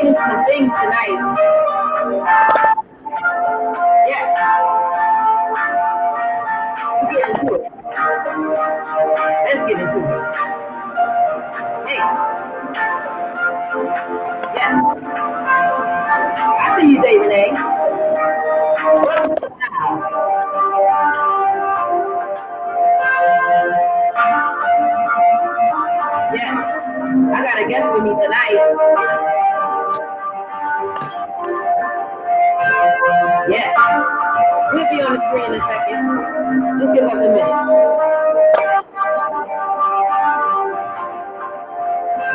getting into some things tonight. Yeah. Let's get into it. Let's get into it. Hey. Yeah. I see you, David A. Welcome to the house. Yeah. I got a guest with me tonight. Yeah. We'll be on the screen in a second. Just give us a minute.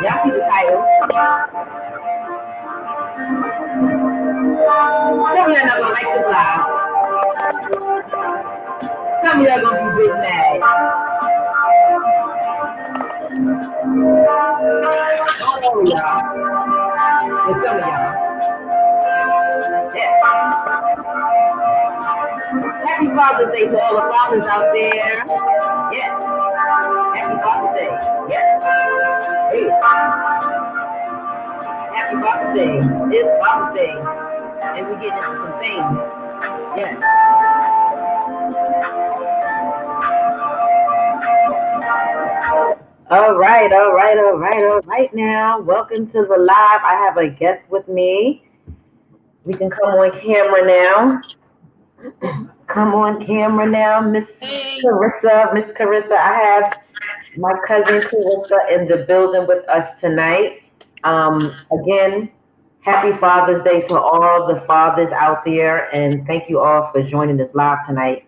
Y'all see the title. Tell me you're not gonna like this live. Tell me you're gonna be big mad. Don't worry, y'all. With some of y'all. Yeah. Happy Father's Day to all the fathers out there. Yeah. Happy Father's Day. Yeah. Hey. Happy Father's Day. It's Father's Day. And we get into some things. Yes. All right now. Welcome to the live. I have a guest with me. We can come on camera now. Come on camera now, Miss Carissa. Miss Carissa, I have my cousin Carissa in the building with us tonight. Again, happy Father's Day to all the fathers out there, and thank you all for joining us live tonight.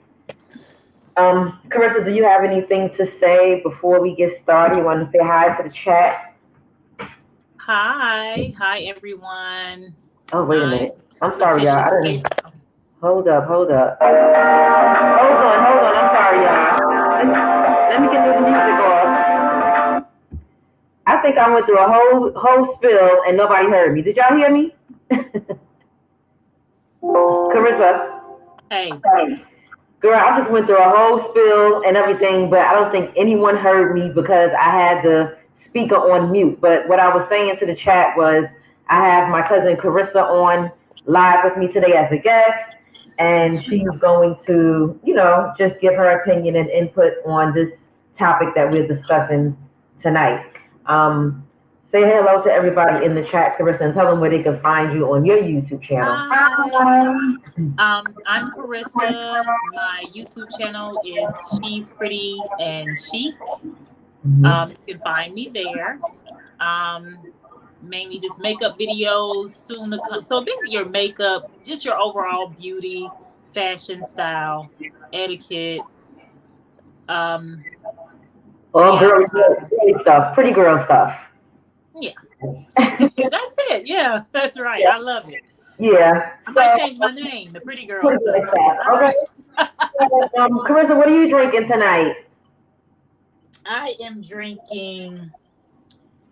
Carissa, do you have anything to say before we get started? You want to say hi to the chat? Hi everyone. Oh, wait a minute. I'm sorry, y'all. Hold up. Hold on. I'm sorry, y'all. Let me get this music off. I think I went through a whole spill and nobody heard me. Did y'all hear me? Carissa. Hey. Girl, I just went through a whole spill and everything, but I don't think anyone heard me because I had the speaker on mute. But what I was saying to the chat was I have my cousin Carissa on live with me today as a guest, and she's going to, just give her opinion and input on this topic that we're discussing tonight. Say hello to everybody in the chat, Carissa, and tell them where they can find you on your YouTube channel. Hi. I'm Carissa. My YouTube channel is She's Pretty and Chic. You can find me there. Mainly just makeup videos, soon to come. So basically your makeup, just your overall beauty, fashion, style, etiquette. Girl stuff, pretty girl stuff. Yeah. That's it. Yeah, that's right. Yeah. I love it. Yeah. I might change my name, the pretty girl stuff. Okay. Carissa, what are you drinking tonight? I am drinking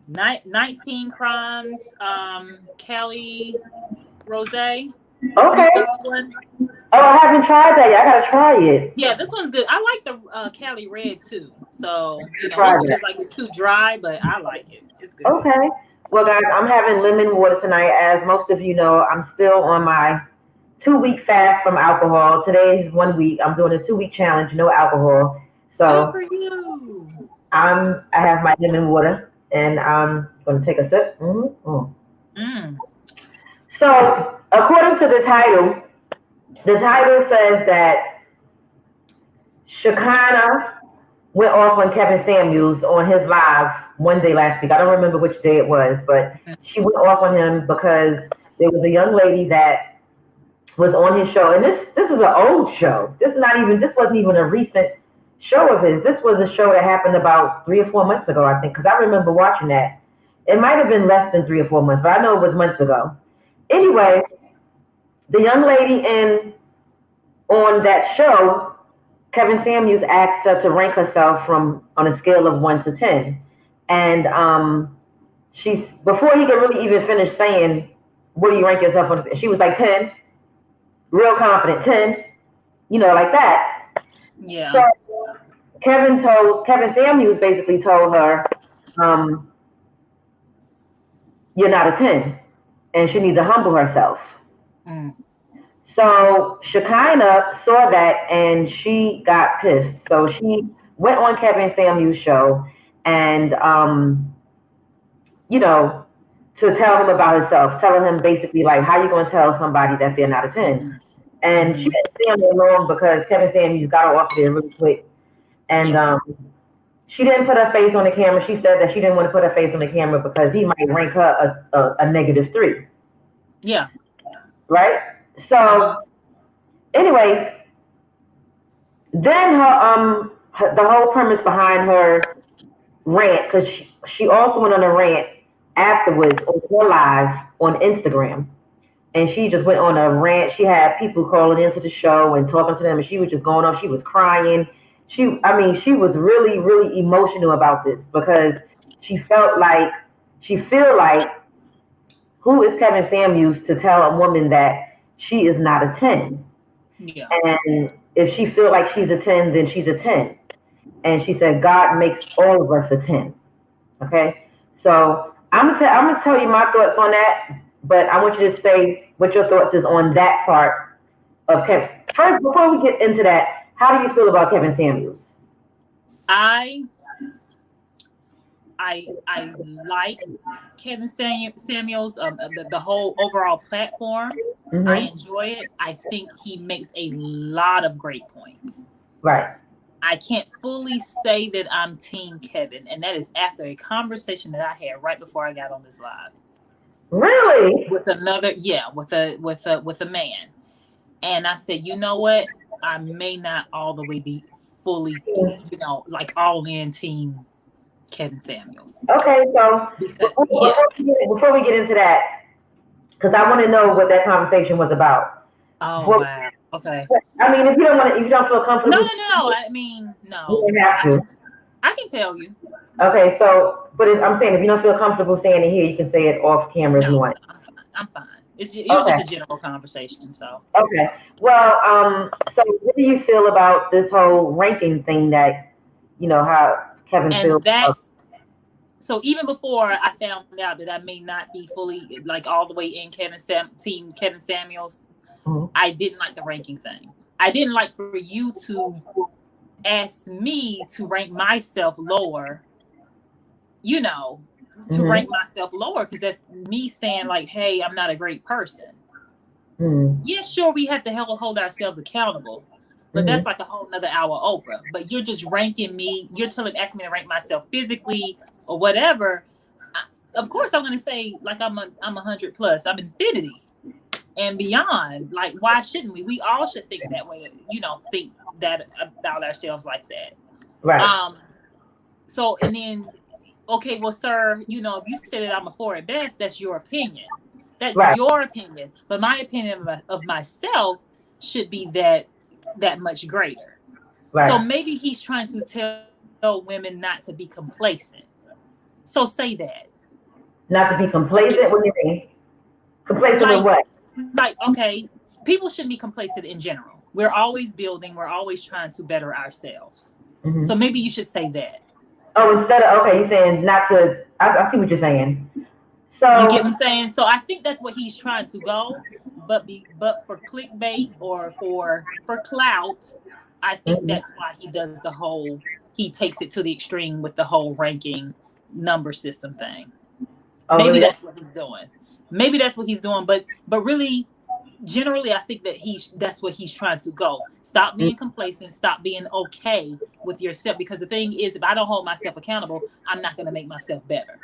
19 Crimes Cali Rosé. Okay. Oh, I haven't tried that yet. I gotta try it. Yeah, this one's good. I like the Cali Red too. So this one is like it's too dry, but I like it. It's good. Okay. Well, guys, I'm having lemon water tonight. As most of you know, I'm still on my 2-week fast from alcohol. Today is 1 week. I'm doing a 2-week challenge, no alcohol. So good for you. I have my lemon water, and I'm gonna take a sip. So, according to the title says that Shekinah went off on Kevin Samuels on his live one day last week. I don't remember which day it was, but she went off on him because there was a young lady that was on his show, and this is an old show. This wasn't even a recent show of his. This was a show that happened about 3 or 4 months ago, I think, because I remember watching that. It might have been less than 3 or 4 months, but I know it was months ago. Anyway, the young lady on that show, Kevin Samuels asked her to rank herself on a scale of 1 to 10. And before he could really even finish saying, what do you rank yourself on? She was like 10, real confident, 10, like that. Yeah. So Kevin Samuels basically told her, you're not a 10. and she needs to humble herself. Mm. So Shekinah saw that and she got pissed. So she went on Kevin Samuel's show and you know, to tell him about herself, telling him basically like how you gonna tell somebody that they're not a 10. Mm-hmm. And she didn't stay on there long because Kevin Samuels got her off there really quick. And Yeah. she didn't put her face on the camera. She said that she didn't want to put her face on the camera because he might rank her a -3. Yeah. Right? So anyway, then the whole premise behind her rant, because she also went on a rant afterwards on her live on Instagram. And she just went on a rant. She had people calling into the show and talking to them, and she was just going off. She was crying. She was really, really emotional about this because she felt like, who is Kevin Samuels to tell a woman that she is not a 10? Yeah. And if she feel like she's a 10, then she's a 10. And she said, God makes all of us a 10. Okay? So I'm gonna tell you my thoughts on that, but I want you to say what your thoughts is on that part of Kevin. First, before we get into that, how do you feel about Kevin Samuels? I like Kevin Samuels, the whole overall platform. Mm-hmm. I enjoy it. I think he makes a lot of great points. Right. I can't fully say that I'm Team Kevin, and that is after a conversation that I had right before I got on this live. Really? With another, with a man, and I said, you know what? I may not all the way be fully, like all in Team Kevin Samuels. Okay, so before we get into that, because I want to know what that conversation was about. Oh, wow. Okay. I mean, if you don't feel comfortable. No. I mean, no. You don't have to. I can tell you. Okay, so, but I'm saying if you don't feel comfortable saying it here, you can say it off camera if you want. I'm fine. It was just a general conversation, so. Okay. Well, so what do you feel about this whole ranking thing that, how Kevin feels? And that's, so even before I found out that I may not be fully, like all the way in Team Kevin Samuels, I didn't like the ranking thing. I didn't like for you to ask me to rank myself lower, to rank myself lower, because that's me saying like, hey, I'm not a great person. Yeah, sure, we have to hold ourselves accountable, but that's like a whole nother hour Oprah. But you're just ranking me. You're asking me to rank myself physically or whatever. Of course, I'm going to say like I'm 100 plus. I'm infinity and beyond. Like, why shouldn't we? We all should think that way. Think that about ourselves like that. Right. So, and then, okay, well, sir, if you say that I'm a 4 at best, that's your opinion. That's your opinion. But my opinion of myself should be that much greater. Right. So maybe he's trying to tell women not to be complacent. So say that. Not to be complacent? What do you mean? Complacent with what? Like, okay, people shouldn't be complacent in general. We're always building. We're always trying to better ourselves. So maybe you should say that. Oh, instead of, okay, you're saying not to, I see what you're saying. So you get what I'm saying? So I think that's what he's trying to go, but for clickbait or for clout, I think that's why he does he takes it to the extreme with the whole ranking number system thing. Oh, maybe that's what he's doing. Maybe that's what he's doing, but really, generally, I think that that's what he's trying to go. Stop being complacent. Stop being okay with yourself. Because the thing is, if I don't hold myself accountable, I'm not going to make myself better.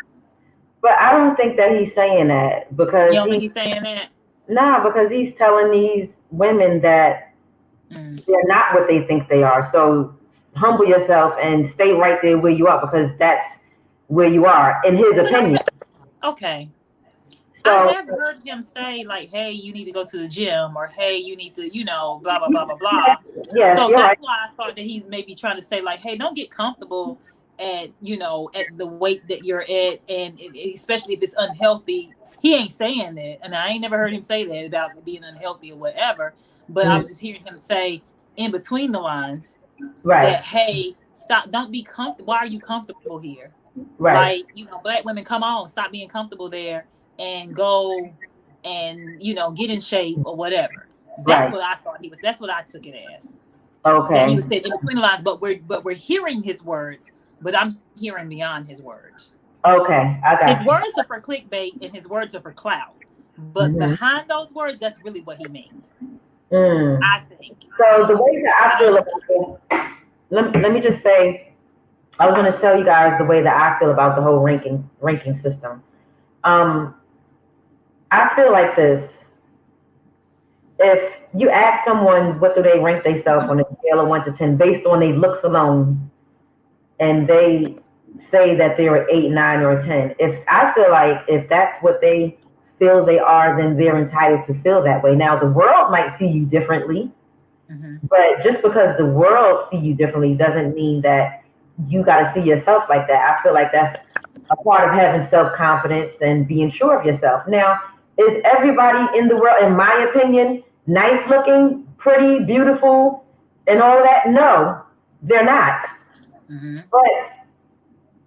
But I don't think that he's saying that because you don't think he's saying that? Nah, because he's telling these women that they're not what they think they are. So humble yourself and stay right there where you are because that's where you are, in his opinion. Okay. So, I have heard him say like, hey, you need to go to the gym, or hey, you need to, blah, blah, blah, blah, blah. Yeah, so that's why I thought that he's maybe trying to say like, hey, don't get comfortable at, at the weight that you're at. And especially if it's unhealthy. He ain't saying that. And I ain't never heard him say that about being unhealthy or whatever. But I was just hearing him say in between the lines that, hey, stop, don't be comfortable. Why are you comfortable here? Right. Like, Black women, come on, stop being comfortable there and go and get in shape or whatever. That's Right. what I thought he was. That's what I took it as. Okay. That he was saying in between the lines, but we're hearing his words, but I'm hearing beyond his words. Okay, I got His you. words are for clickbait and his words are for clout. But behind those words, that's really what he means. I think. So the way that I feel about it, let me just say, I was going to tell you guys the way that I feel about the whole ranking system. I feel like this. If you ask someone what do they rank themselves on a scale of 1 to 10 based on their looks alone, and they say that they're an 8, 9, or a 10, I feel like if that's what they feel they are, then they're entitled to feel that way. Now the world might see you differently, but just because the world see you differently doesn't mean that you got to see yourself like that. I feel like that's a part of having self-confidence and being sure of yourself. Now, is everybody in the world, in my opinion, nice looking, pretty, beautiful, and all of that? No, they're not. But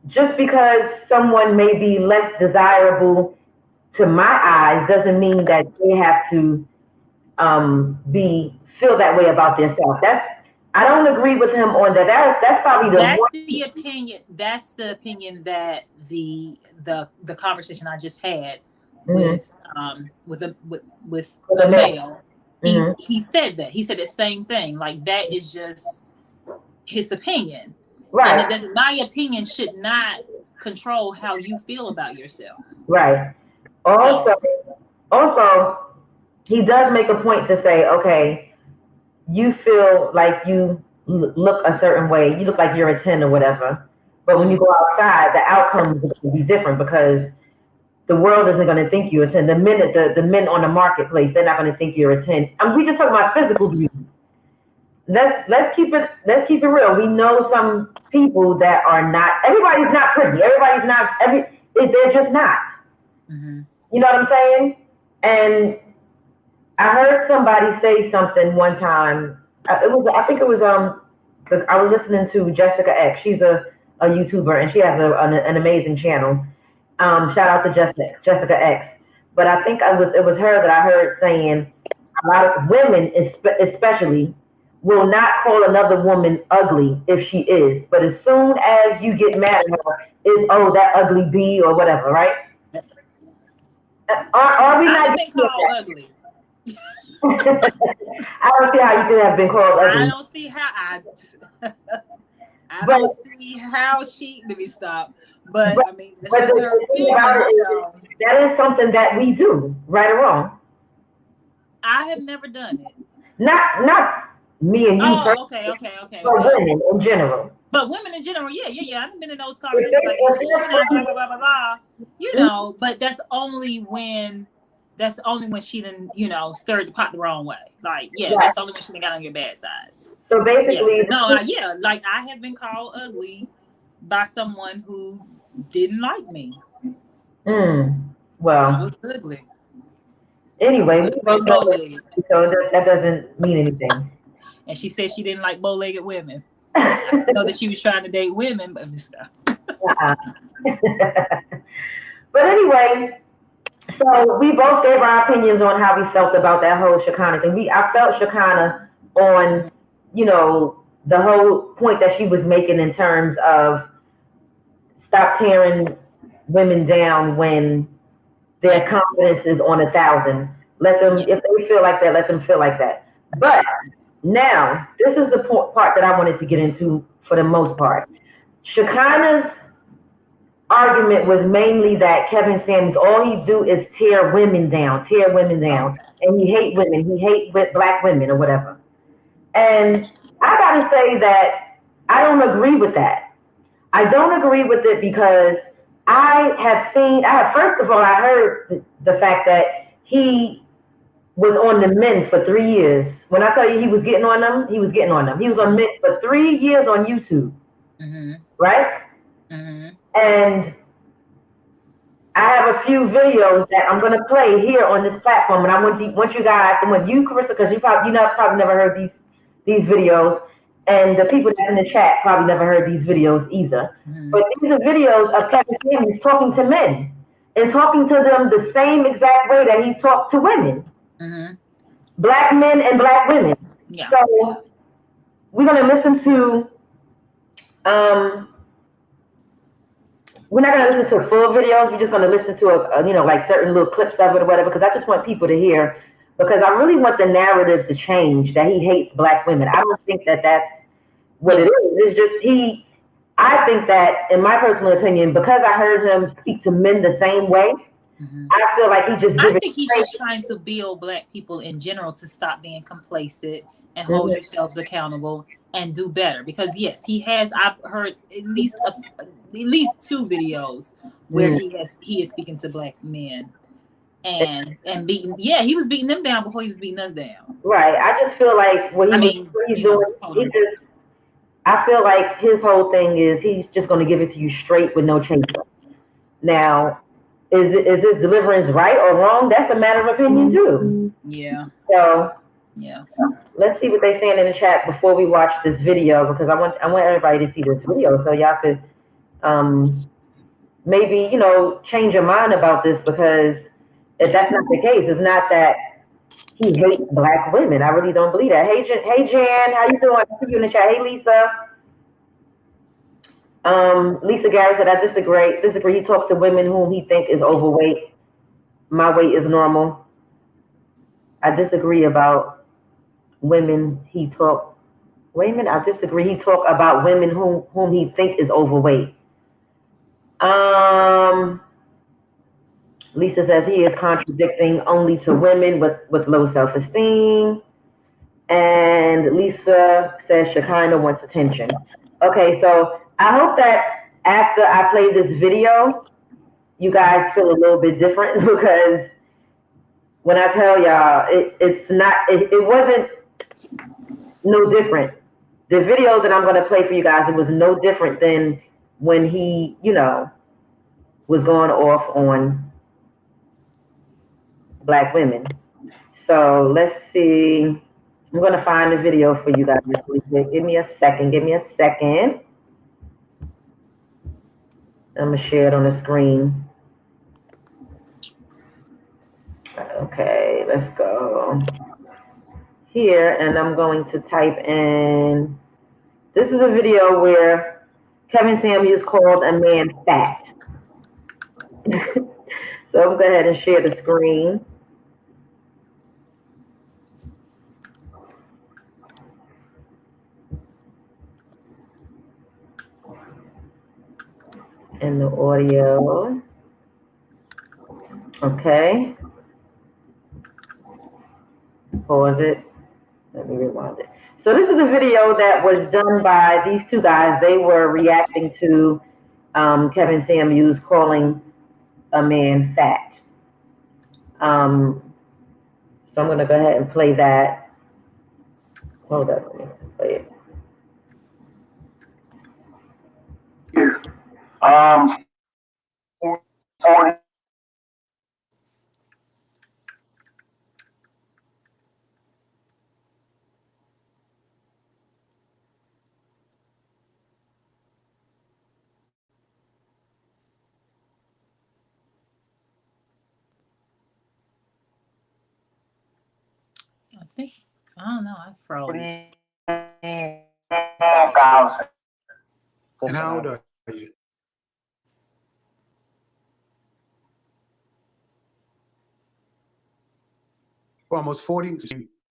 just because someone may be less desirable to my eyes doesn't mean that they have to feel that way about themselves. I don't agree with him on that. That's probably the opinion. That's the opinion that the conversation I just had with the male. He said that. He said the same thing. Like that is just his opinion. Right. And my opinion should not control how you feel about yourself. Right. Also, he does make a point to say, okay, you feel like you look a certain way. You look like you're a 10 or whatever. But when you go outside, the outcome is going to be different because the world isn't going to think you're a 10. The men on the marketplace, they're not going to think you're a 10. We just talking about physical beauty. Let's keep it real. We know some people that are not. Everybody's not pretty. Everybody's not. They're just not. You know what I'm saying? And I heard somebody say something one time. I think it was I was listening to Jessica X. She's a YouTuber and she has an amazing channel. Shout out to Jessica X. But I think it was her that I heard saying a lot of women, especially, will not call another woman ugly if she is. But as soon as you get mad at her, is that ugly B or whatever, right? Are we not been called ugly? I don't see how you could have been called ugly. I don't see how don't see how she. Let me stop. But I mean, that is something that we do, right or wrong. I have never done it. Not me and you. Oh, okay. But women in general. But women in general, yeah. I've been in those conversations like, blah. But that's only when she done, stirred the pot the wrong way. Like, yeah, that's only when she done got on your bad side. So basically, like I have been called ugly by someone who didn't like me. Well, I was ugly. Anyway, so that doesn't mean anything. And she said she didn't like bow-legged women. I know that she was trying to date women, but stuff. But anyway, so we both gave our opinions on how we felt about that whole Shekinah thing. I felt Shekinah on, the whole point that she was making in terms of stop tearing women down when their confidence is on 1,000. Let them, if they feel like that, let them feel like that. But now, this is the part that I wanted to get into for the most part. Shekinah's argument was mainly that Kevin Samuels, all he do is tear women down, and he hate women, he hate black women or whatever. And I gotta say that I don't agree with that. I don't agree with it because first of all, I heard the fact that he was on the men for 3 years. When I tell you he was getting on them, he was getting on them. He was on men for 3 years on YouTube, right? And I have a few videos that I'm going to play here on this platform, and I want you guys, and with you, Carissa, because you probably never heard these videos, and the people that's in the chat probably never heard these videos either. But these are videos of Kevin Samuels talking to men and talking to them the same exact way that he talked to women, black men and black women. Yeah. So we're gonna listen to. We're not gonna listen to full videos. We're just gonna listen to like certain little clips of it or whatever, because I just want people to hear. Because I really want the narrative to change that he hates black women. I don't think that that's what it is. It's just I think that, in my personal opinion, because I heard him speak to men the same way, I feel like I think he's just trying to build black people in general to stop being complacent and hold yourselves accountable and do better. Because yes, he has. I've heard at least 2 videos where he is speaking to black men and beating. Yeah, he was beating them down before he was beating us down. Right. I just feel like what he's doing. I feel like his whole thing is he's just going to give it to you straight with no chaser. Now, is his deliverance right or wrong? That's a matter of opinion too. Yeah. So yeah, let's see what they're saying in the chat before we watch this video, because I want everybody to see this video so y'all could maybe change your mind about this, because if that's not the case, it's not that he hates black women. I really don't believe that. Hey Jan, how you doing? I see you in the chat. Hey Lisa. Lisa Gary said, I disagree. He talks to women whom he thinks is overweight. My weight is normal. I disagree about women he talk. Wait a minute, I disagree. He talk about women whom he thinks is overweight. Lisa says he is contradicting only to women with low self-esteem. And Lisa says Shekinah wants attention. Okay, so I hope that after I play this video, you guys feel a little bit different, because when I tell y'all, it wasn't no different. The video that I'm going to play for you guys, it was no different than when he, was going off on black women. So let's see. I'm going to find the video for you guys. Give me a second. I'm going to share it on the screen. Okay, let's go here, and I'm going to type in. This is a video where Kevin Samuels called a man fat. So I'm going to go ahead and share the screen. And the audio. Okay. Pause it. Let me rewind it. So this is a video that was done by these two guys. They were reacting to Kevin Samuels calling a man fat. So I'm going to go ahead and play that. Hold up, let me play it. I don't know, I froze. And how old are you? Almost 40.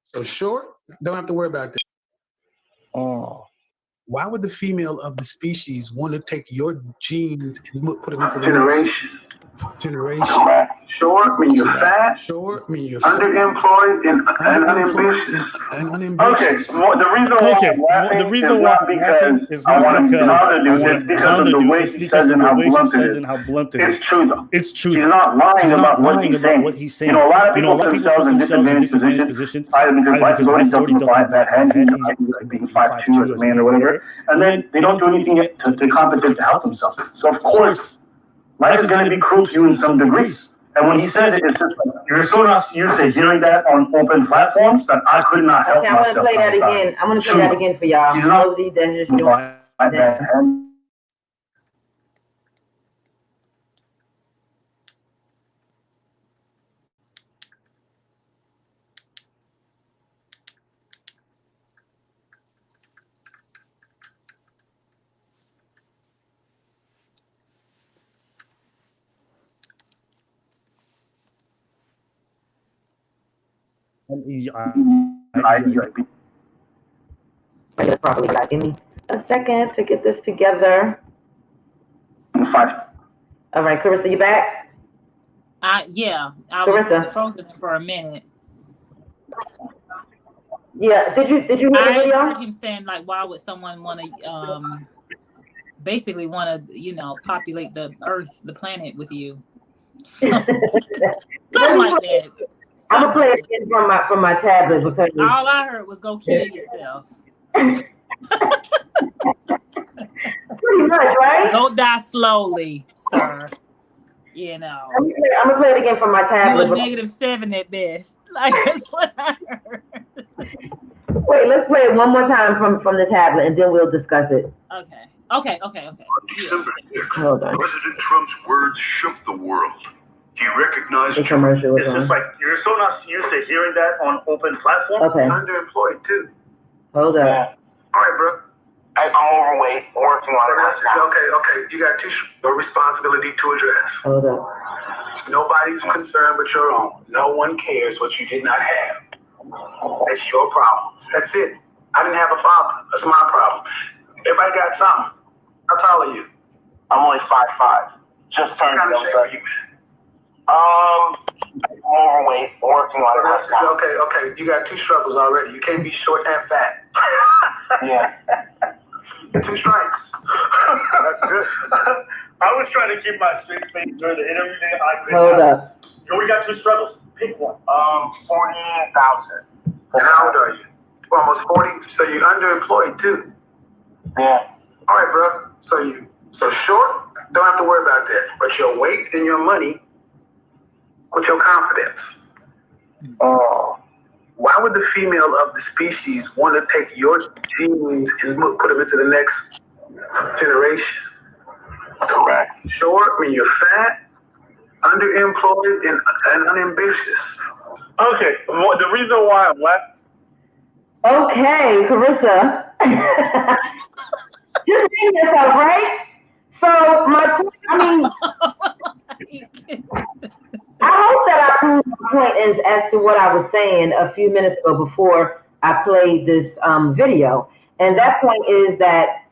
So short, don't have to worry about that. Oh. Why would the female of the species want to take your genes and put them into the next generation? Short mean you're fat. Short mean you're underemployed and unambitious. Okay, well, the reason why I'm laughing is not because I want to counter it's because of the way he says and how blunt it is. It's true though. It's true. He's not lying about what he's saying. A lot of people put themselves in disadvantaged positions either because life has already dealt them that hand, like being 5'2" as a man or whatever, and then they don't do anything to compensate to help themselves. So of course, life is going to be cruel to you in some degrees. And when he says it, it's just like, you're so not used to hearing that on open platforms that I could not help myself. I'm going to play that again. I'm going to play that again for y'all. He's not Probably give me a second to get this together. Fine. All right, Carissa, you back? Yeah, I Carissa. was frozen for a minute. Yeah, did you hear the video? I heard him saying like, why would someone want to basically want to populate the Earth, the planet with you? Something like that. I'm gonna play it again from my tablet because all I heard was "go kill yourself." Pretty much, right? Go die slowly, sir. I'm gonna play it again from my tablet. You're a -7 at best. Like that's what I heard. Wait, let's play it one more time from the tablet, and then we'll discuss it. Okay. Yeah. Hold on. President Trump's words shook the world. Do you recognize the commercial? It's just like you're so not used to hearing that on open platform. Okay. Underemployed too. Hold up. Yeah. All right, bro. I'm overweight, working on it. Okay. You got a responsibility to address. Hold up. Nobody's concerned but your own. No one cares what you did not have. That's your problem. That's it. I didn't have a father. That's my problem. Everybody got something. How tall are you? I'm only 5'5". Just turned What kind of shape are you in? I'm overweight, working on it. Okay. You got 2 struggles already. You can't be short and fat. Yeah. 2 strikes. That's good. I was trying to keep my straight face during the interview. Hold up. We got 2 struggles. Pick one. 40,000. And how old are you? Almost 40. So you're underemployed too. Yeah. All right, bro. So short, don't have to worry about that. But your weight and your money, with your confidence. Why would the female of the species want to take your genes and put them into the next generation? Correct. Short, when you're fat, underemployed, and unambitious. Okay. Well, the reason why I'm laughing. Okay, Carissa. Just think yourself, right? So I hope that I proved my point as to what I was saying a few minutes ago before I played this video. And that point is that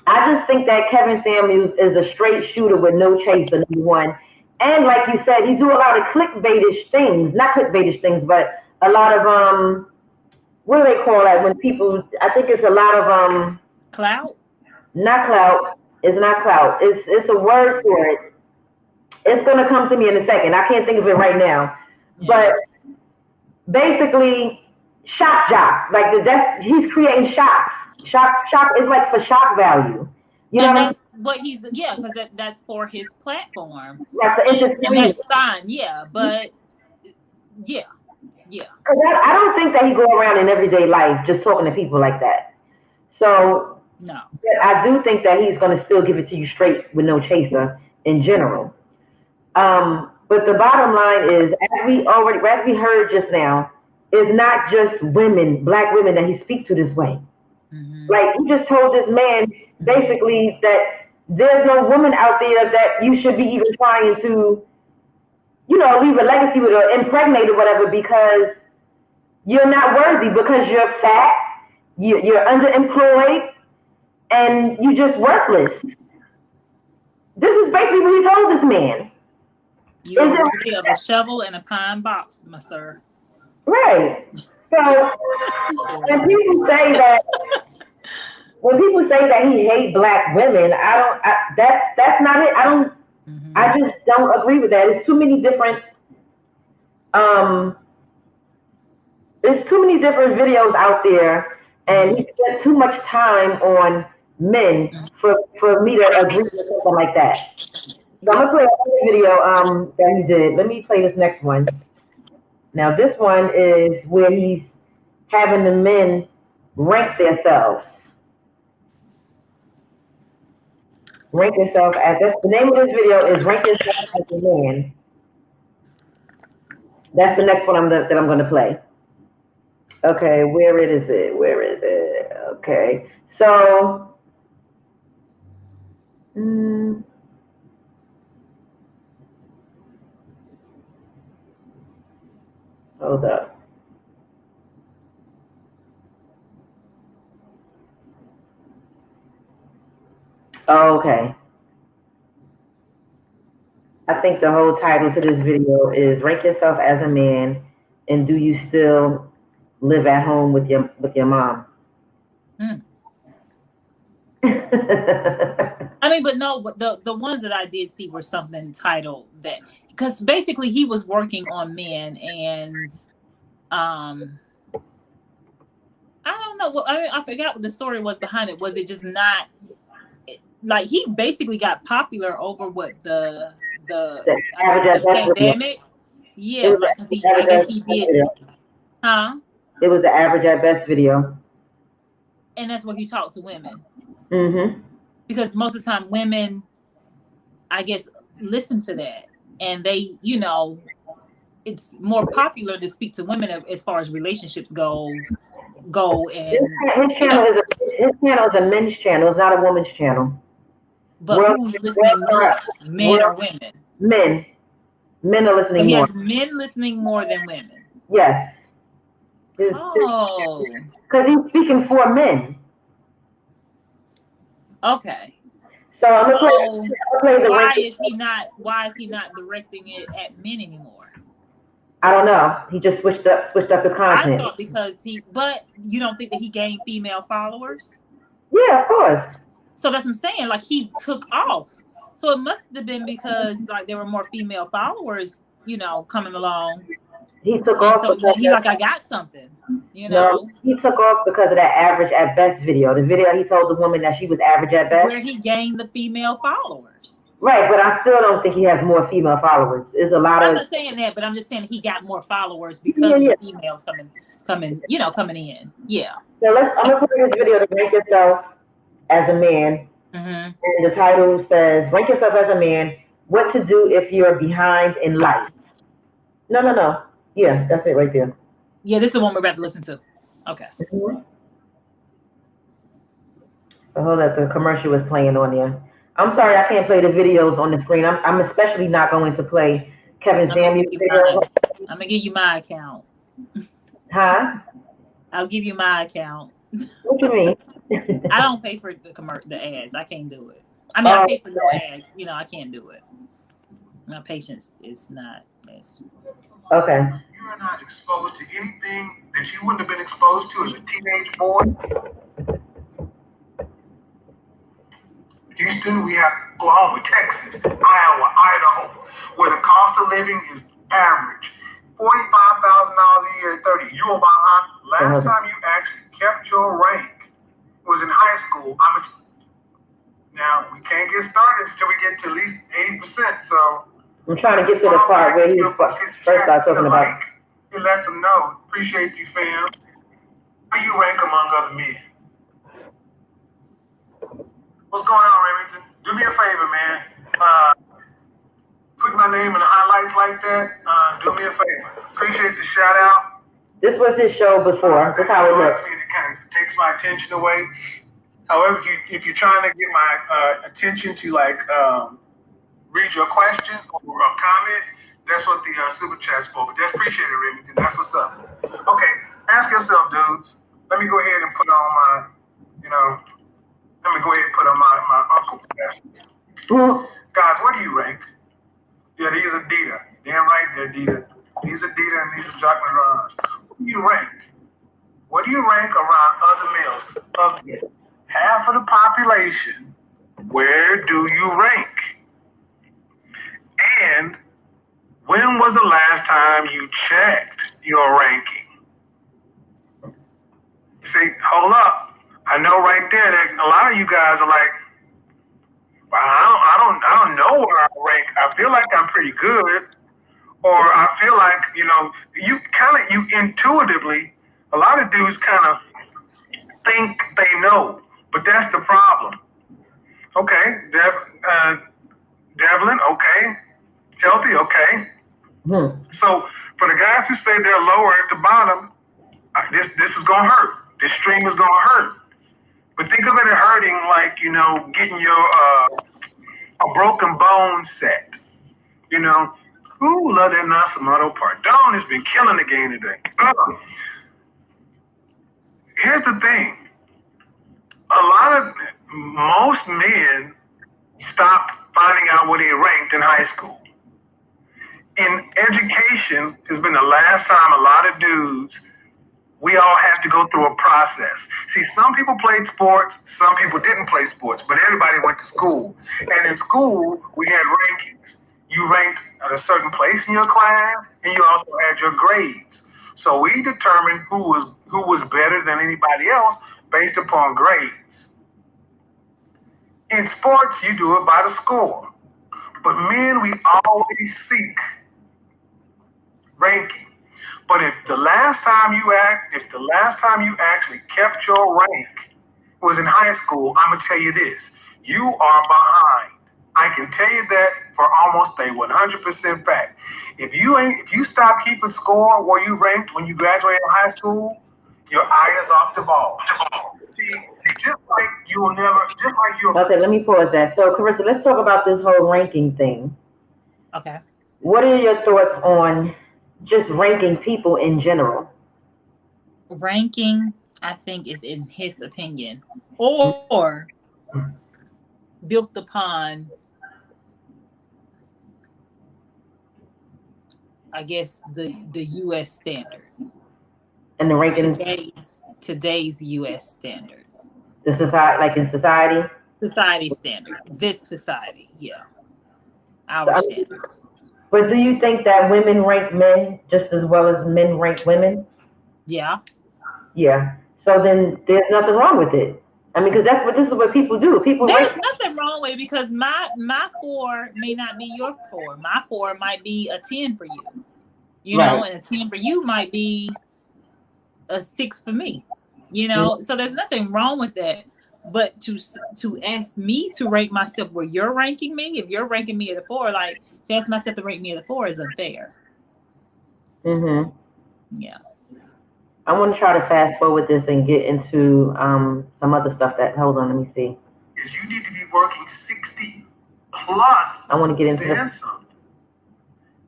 I just think that Kevin Samuels is a straight shooter with no chaser, number one. And like you said, he do a lot of clickbaitish things. Not clickbaitish things, but a lot of what do they call that when people, I think it's a lot of clout? Not clout. It's not clout. It's a word for it. It's gonna come to me in a second. I can't think of it right now. Yeah. But basically, shock jock. Like he's creating shocks. Shock is like for shock value. You know that's what he's because that's for his platform. That's and that's fine. Yeah, but yeah. I don't think that he go around in everyday life just talking to people like that. So no, I do think that he's going to still give it to you straight with no chaser in general. But the bottom line is, as we heard just now, is not just women, black women, that he speaks to this way. Mm-hmm. Like he just told this man basically that there's no woman out there that you should be even trying to, leave a legacy with or impregnate or whatever, because you're not worthy, because you're fat, you're underemployed, and you're just worthless. This is basically what he told this man. You're worthy of a shovel and a pine box, my sir. Right. So when people say that he hates black women, that's not it. I just don't agree with that. There's too many different videos out there, and he spent too much time on men for me to agree with something like that. So I'm gonna play another video that he did. Let me play this next one. Now this one is where he's having the men rank themselves. Rank yourself as, the name of this video is Rank Yourself as a Man. That's the next one that I'm going to play. Okay, where is it? Okay, so hold up. Oh, okay. I think the whole title to this video is "Rank Yourself as a Man, and Do You Still Live at Home with your mom?" I mean, but no, but the ones that I did see were something titled that, because basically he was working on men, and I don't know. Well, I mean, I forgot what the story was behind it. Was it just not like he basically got popular over what the pandemic? Yeah, like because I guess he did. Huh? It was the average at best video. And that's where he talked to women. Mm-hmm. Because most of the time women, I guess, listen to that. And they, you know, it's more popular to speak to women as far as relationships go. And his channel is a men's channel. It's not a woman's channel. But who's listening more, men or women? Men. Men are listening more. He has men listening more than women. Yes. Because he's speaking for men. Okay. So why is he not directing it at men anymore? I don't know. He just switched up his content. I thought but you don't think that he gained female followers? Yeah, of course. So that's what I'm saying. Like he took off. So it must have been because like there were more female followers, you know, coming along. He took off. So he like, I got something, you know. No, he took off because of that average at best video. The video he told the woman that she was average at best. Where he gained the female followers. Right, but I still don't think he has more female followers. There's a lot I'm not saying that, but I'm just saying he got more followers because of the females coming in. Yeah. So I'm gonna play this video to rank yourself as a man. Mm-hmm. And the title says, "Rank yourself as a man. What to do if you're behind in life." No. Yeah, that's it right there. Yeah, this is the one we're about to listen to. Okay. Mm-hmm. So hold up, the commercial was playing on there. I'm sorry I can't play the videos on the screen. I'm especially not going to play Kevin Samuels videos. I'm gonna give you my account. Huh? I'll give you my account. What you mean? I don't pay for the ads. I can't do it. I mean, I pay for no ads. You know, I can't do it. My patience is not. Okay. You are not exposed to anything that you wouldn't have been exposed to as a teenage boy. Houston, we have Oklahoma, Texas, Iowa, Idaho, where the cost of living is average $45,000 a year at 30. You about last time you actually kept your rank was in high school. Now we can't get started until we get to at least 80%. So I'm trying to get to the part where he first started talking about. You let them know. Appreciate you, fam. How you rank among other men? What's going on, Remington? Do me a favor, man. Put my name in the highlights like that. Do me a favor. Appreciate the shout out. This was his show before. That's how it looks. It kind of takes my attention away. However, if you're trying to get my attention to read your question or comment, that's what the super chat's for. But that's appreciated, Remington. That's what's up. Okay, ask yourself, dudes. Let me go ahead and put on my, let me go ahead and put on my uncle. Guys, what do you rank? Yeah, these are Dita. Damn right, they're Dita. These are Dita and these are Jockman Rons. What do you rank? What do you rank around other males? Of half of the population, where do you rank? And when was the last time you checked your ranking? See, hold up. I know right there that a lot of you guys are like, well, I don't know where I rank. I feel like I'm pretty good. Or I feel like, you intuitively, a lot of dudes kind of think they know, but that's the problem. Okay, Devlin, okay. Healthy, okay. So for the guys who say they're lower at the bottom, this is gonna hurt. This stream is gonna hurt. But think of it as hurting like, getting your a broken bone set. Ooh, love that Nasimoto Pardon has been killing the game today. Here's the thing. Most men stop finding out where they ranked in high school. In education, has been the last time a lot of dudes, we all have to go through a process. See, some people played sports, some people didn't play sports, but everybody went to school. And in school, we had rankings. You ranked at a certain place in your class, and you also had your grades. So we determined who was better than anybody else based upon grades. In sports, you do it by the score. But men, we always seek ranking. But if the last time you actually kept your rank was in high school, I'm gonna tell you this: you are behind. I can tell you that for almost a 100% fact. If you stop keeping score where you ranked when you graduated high school, your eye is off the ball. See, just like you. Okay, let me pause that. So, Carissa, let's talk about this whole ranking thing. Okay. What are your thoughts on just ranking people in general? Ranking, I think, is in his opinion, or built upon, I guess, the U.S. standard. And the ranking today's U.S. standard. The society, like in society? Society standard. This society, yeah. Our standards. But do you think that women rank men just as well as men rank women? Yeah. Yeah. So then there's nothing wrong with it. I mean, because this is what people do. There's nothing wrong with it, because my 4 may not be your 4. My 4 might be a 10 for you. You know, and a 10 for you might be a 6 for me. You know, so there's nothing wrong with that. But to ask me to rank myself where you're ranking me, if you're ranking me at a 4, like, to ask myself to rank me at a 4 is unfair. Mm-hmm. Yeah. I want to try to fast forward this and get into some other stuff that, hold on, let me see. Is you need to be working 60 plus. I want to get into that.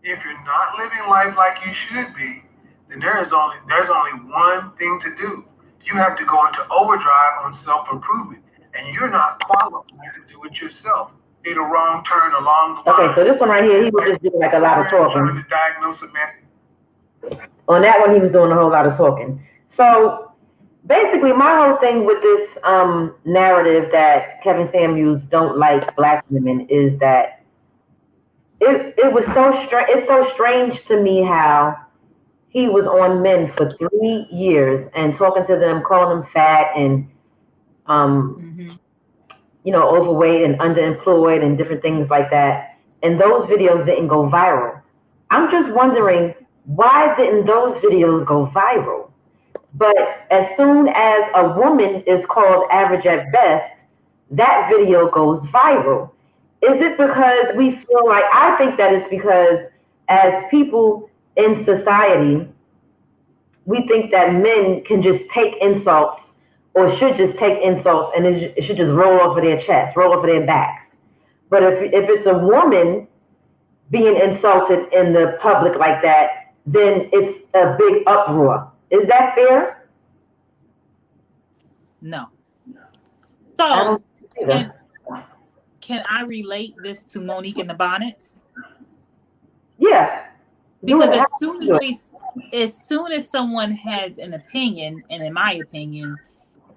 If you're not living life like you should be, then there's only one thing to do. You have to go into overdrive on self-improvement, and you're not qualified to do it yourself. Made a wrong turn along the line. Okay, so this one right here, he was just doing like a lot of talking. To diagnose a man. On that one, he was doing a whole lot of talking. So basically, my whole thing with this narrative that Kevin Samuels don't like black women is that it was so strange. It's so strange to me how he was on men for 3 years and talking to them, calling them fat and you know, overweight and underemployed and different things like that. And those videos didn't go viral. I'm just wondering, why didn't those videos go viral? But as soon as a woman is called average at best, that video goes viral. Is it because we feel like, I think that it's because as people in society, we think that men can just take insults or should just take insults and it should just roll off of their chest, roll off of their backs. But if it's a woman being insulted in the public like that, then it's a big uproar. Is that fair? No. So can I relate this to Monique and the Bonnets? Yeah. Because as soon as someone has an opinion, and in my opinion,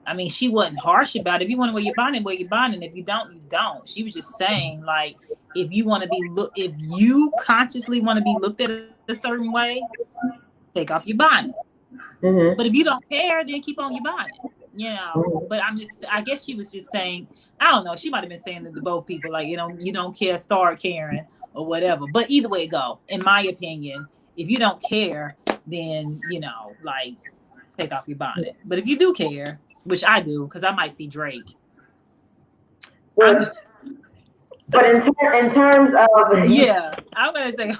I mean, she wasn't harsh about it. If you want to wear your bonnet, wear your bonnet. If you don't, you don't. She was just saying, like, if you consciously want to be looked at a certain way, take off your bonnet. Mm-hmm. But if you don't care, then keep on your bonnet. You know. But I guess she was just saying, I don't know. She might have been saying that to both people, like, you know, you don't care, start caring or whatever. But either way it go, in my opinion, if you don't care, then, you know, like, take off your bonnet. But if you do care, which I do, because I might see Drake. Well, but in terms of yeah, I'm gonna say.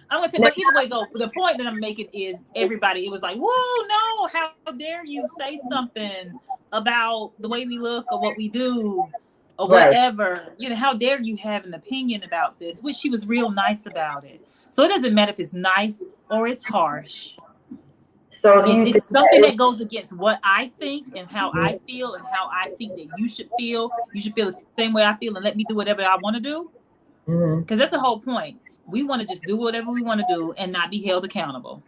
But either way, go. The point that I'm making is everybody. It was like, whoa, no! How dare you say something about the way we look or what we do or whatever? You know, how dare you have an opinion about this? Which she was real nice about it. So it doesn't matter if it's nice or it's harsh. So if it's something that goes against what I think and how I feel and how I think that you should feel the same way I feel and let me do whatever I want to do. Because that's the whole point. We want to just do whatever we want to do and not be held accountable.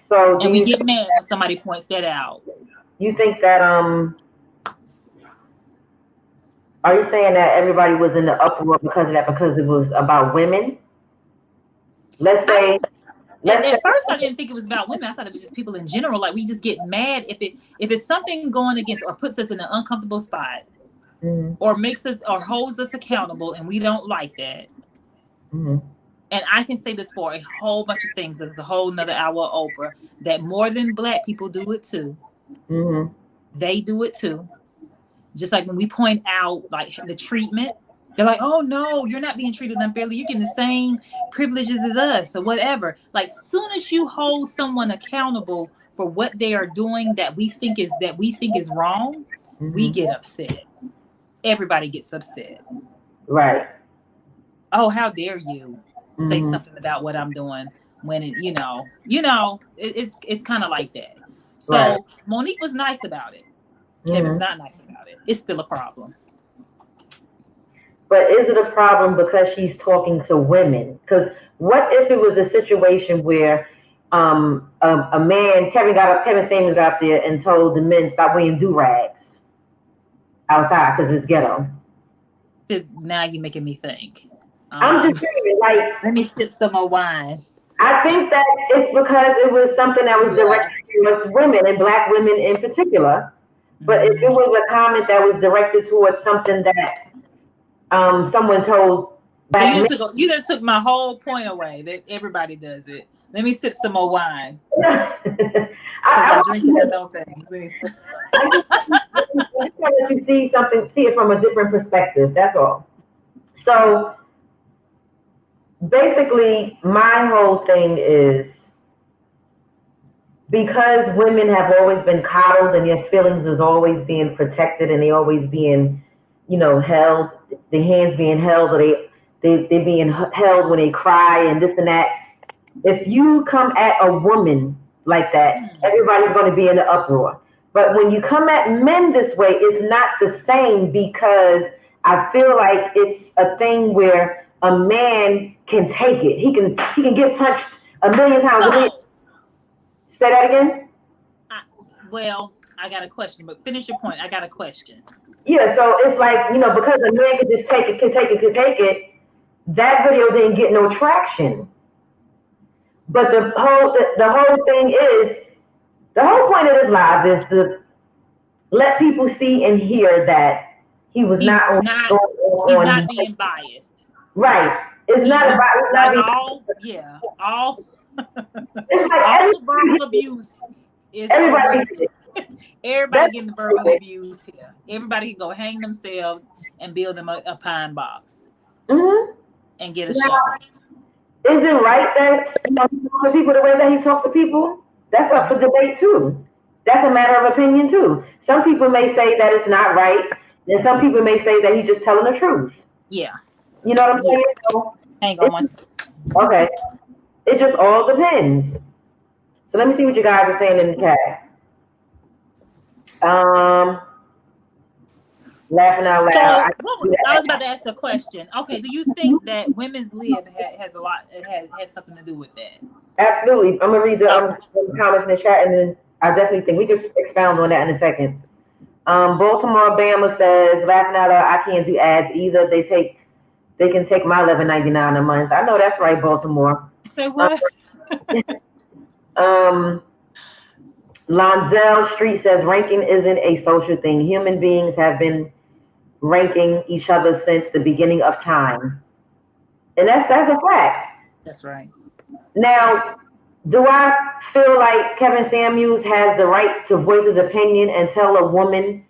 So and we get mad when somebody points that out. You think that are you saying that everybody was in the uproar because of that, because it was about women? Let's say at first I didn't think it was about women. I thought it was just people in general. Like, we just get mad if it's something going against or puts us in an uncomfortable spot, or makes us or holds us accountable, and we don't like that. And I can say this for a whole bunch of things. There's a whole nother hour of Oprah that more than Black people do it too. They do it too. Just like when we point out like the treatment, they're like, "Oh no, you're not being treated unfairly. You're getting the same privileges as us," or whatever. Like, soon as you hold someone accountable for what they are doing that we think is wrong, we get upset. Everybody gets upset. Right. Oh, how dare you say something about what I'm doing when it, it's kind of like that. So right. Monique was nice about it. Kevin's not nice about it. It's still a problem. But is it a problem because she's talking to women? Because what if it was a situation where a man, Kevin Samuels got up there and told the men stop wearing do-rags outside because it's ghetto? Now you're making me think. I'm just saying, like, let me sip some more wine. I think that it's because it was something that was directed towards women and Black women in particular. But if it was a comment that was directed towards something that someone told Black men, you done took my whole point away that everybody does it. Let me sip some more wine. I drink it no things. I just want you see it from a different perspective. That's all. So basically, my whole thing is, because women have always been coddled and their feelings is always being protected and they always being, held, the hands being held, or they being held when they cry and this and that. If you come at a woman like that, everybody's going to be in the uproar. But when you come at men this way, it's not the same, because I feel like it's a thing where a man can take it. He can get punched a million times. Say that again? I got a question, but finish your point. I got a question. Yeah, so it's like, because a man can just take it, that video didn't get no traction. But the whole thing is, the whole point of this live is to let people see and hear that he's not being biased. Right. It's not about all. It's like all verbal abuse is everybody getting verbally abused here. Everybody can go hang themselves and build them a pine box and get a show. Is it right that he talks to people the way that he talks to people? That's up for debate too. That's a matter of opinion too. Some people may say that it's not right, and some people may say that he's just telling the truth. Yeah. You know what I'm saying? So, hang on one second. Okay. It just all depends. So let me see what you guys are saying in the chat. Laughing out loud. So, I was about to ask a question. Okay, do you think that women's lib has something to do with that? Absolutely. I'm gonna read the comments in the chat, and then I definitely think we can expound on that in a second. Baltimore Bama says, laughing out loud, I can't do ads either. They can take my $11.99 a month. I know that's right, Baltimore. Say what? Lonzel Street says, ranking isn't a social thing. Human beings have been ranking each other since the beginning of time. And that's a fact. That's right. Now, do I feel like Kevin Samuels has the right to voice his opinion and tell a woman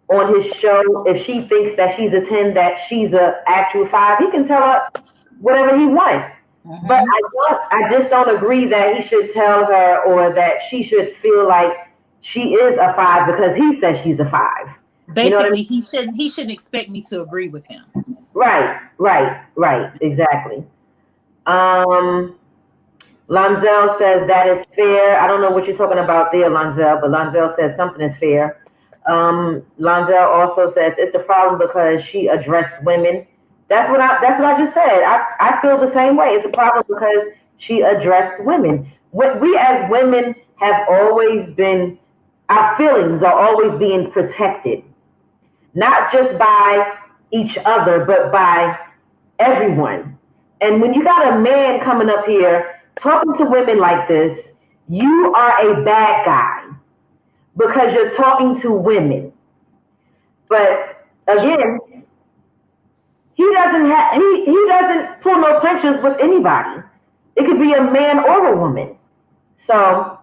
on his show, if she thinks that she's a 10, that she's an actual 5? He can tell her whatever he wants. But I just don't agree that he should tell her, or that she should feel like she is a 5 because he says she's a 5. Basically, you know what I mean? he shouldn't expect me to agree with him. Right, exactly. Lonzel says that is fair. I don't know what you're talking about there, Lonzel, but Lonzel says something is fair. Lonzel also says it's a problem because she addressed women. That's what I just said. I feel the same way. It's a problem because she addressed women. We as women have always been, our feelings are always being protected, not just by each other, but by everyone. And when you got a man coming up here talking to women like this, you are a bad guy because you're talking to women. But again, he doesn't pull no punches with anybody. It could be a man or a woman. So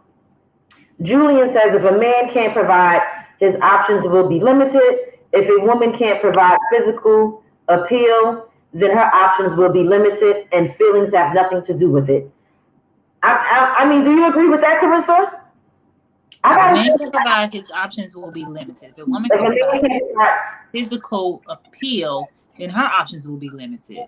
Julian says if a man can't provide, his options will be limited. If a woman can't provide physical appeal, then her options will be limited and feelings have nothing to do with it. I mean, do you agree with that, Carissa? If a man can provide, his options will be limited. If a woman can provide physical appeal, then her options will be limited.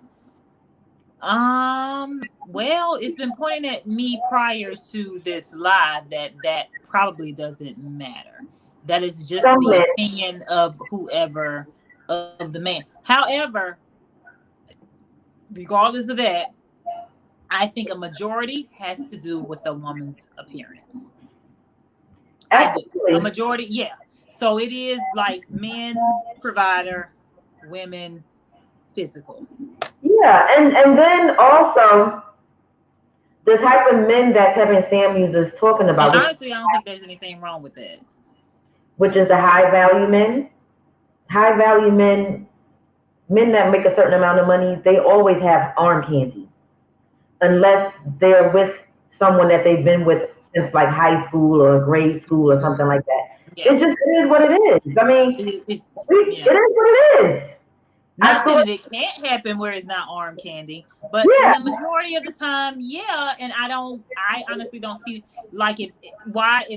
Well, it's been pointing at me prior to this live that probably doesn't matter. That is just the opinion of whoever, of the man. However, regardless of that, I think a majority has to do with a woman's appearance. I do. A majority, yeah. So it is like men provider, women physical. Yeah, and then also the type of men that Kevin Samuels is talking about. And honestly, I don't think there's anything wrong with that. Which is the high value men. High value men that make a certain amount of money, they always have arm candy. Unless they're with someone that they've been with since like high school or grade school or something like that. Yeah. It just is what it is. I mean, it is what it is. Not saying that it can't happen where it's not arm candy, but the majority of the time, yeah. And I honestly don't see like if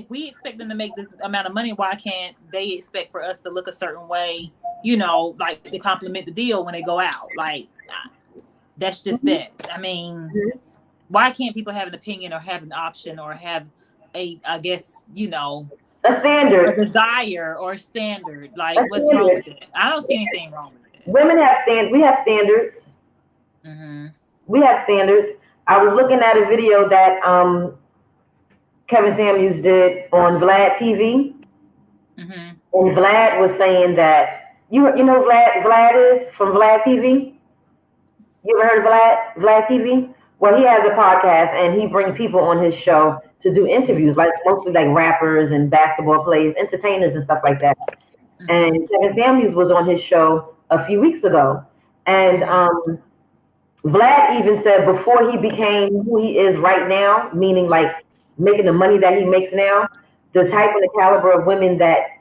we expect them to make this amount of money, why can't they expect for us to look a certain way, like to compliment the deal when they go out? Like, that's just that. I mean, why can't people have an opinion or have an option or have a standard, a desire or a standard? Like, what's wrong with it? I don't see anything wrong with it. Women have we have standards. Mm-hmm. We have standards. I was looking at a video that Kevin Samuels did on Vlad TV. Mm-hmm. And Vlad was saying that you know Vlad is from Vlad TV. You ever heard of Vlad TV? Well, he has a podcast and he brings people on his show to do interviews, like mostly like rappers and basketball players, entertainers and stuff like that. Mm-hmm. And Kevin Samuels was on his show a few weeks ago. And Vlad even said before he became who he is right now, meaning like making the money that he makes now, the type and the caliber of women that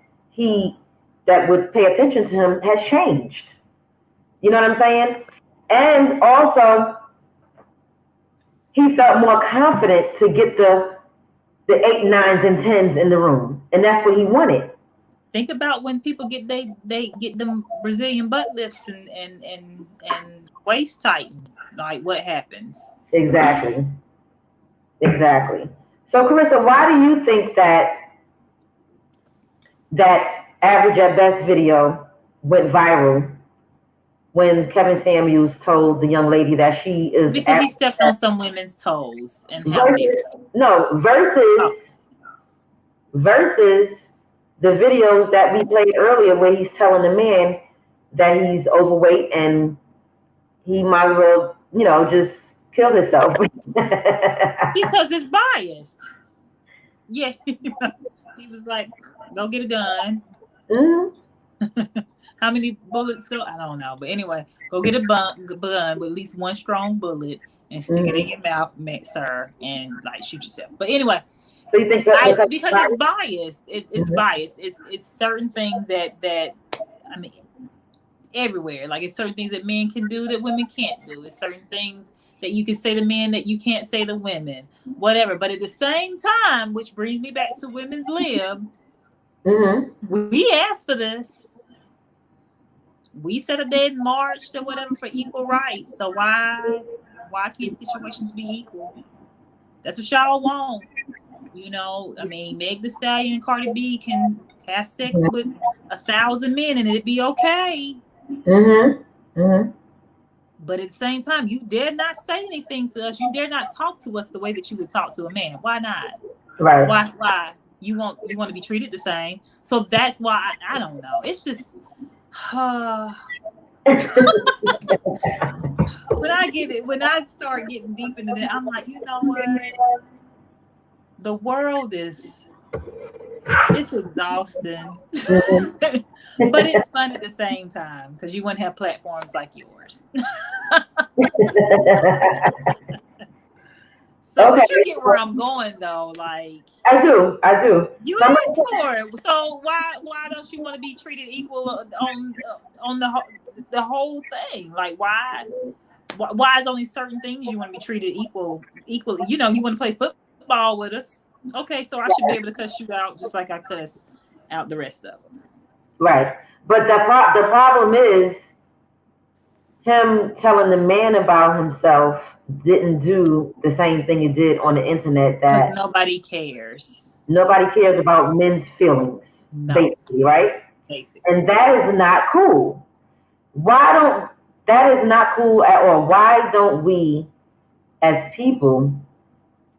would pay attention to him has changed. You know what I'm saying? And also, he felt more confident to get the 8, 9s, and 10s in the room. And that's what he wanted. Think about when people get they get them Brazilian butt lifts and waist tighten. Like, what happens? Exactly. So, Carissa, why do you think that Average at Best video went viral when Kevin Samuels told the young lady that she is... Because he stepped on some women's toes and versus the videos that we played earlier where he's telling the man that he's overweight and he might as well, just kill himself. Because it's biased. Yeah. He was like, go get it done. Mm-hmm. How many bullets go? I don't know. But anyway, go get a gun with at least one strong bullet and stick it in your mouth, sir, and like shoot yourself. But anyway, so you think because it's biased. It's biased. It's certain things that I mean, everywhere. Like, it's certain things that men can do that women can't do. It's certain things that you can say to men that you can't say to women. Whatever. But at the same time, which brings me back to Women's Lib, we asked for this. We set a day in March or whatever for equal rights. So why can't situations be equal? That's what y'all want. You know, I mean, Meg Thee Stallion and Cardi B can have sex with 1,000 men and it'd be okay. But at the same time, you dare not say anything to us. You dare not talk to us the way that you would talk to a man. Why not? Right. Why? You want to be treated the same. So that's why I don't know. It's just when I start getting deep into that, I'm like, you know what? The world it's exhausting. But it's fun at the same time because you wouldn't have platforms like yours. So okay. You get where I'm going though, like I do. You asked for it. So why don't you want to be treated equal on the whole thing? Like why is only certain things you want to be treated equally? You know, you want to play football with us. Okay, so I should be able to cuss you out just like I cuss out the rest of them. Right. But the problem is him telling the man about himself didn't do the same thing he did on the internet. That because nobody cares. Nobody cares about men's feelings, basically, right? Basically. And that is not cool. That is not cool at all. Why don't we, as people,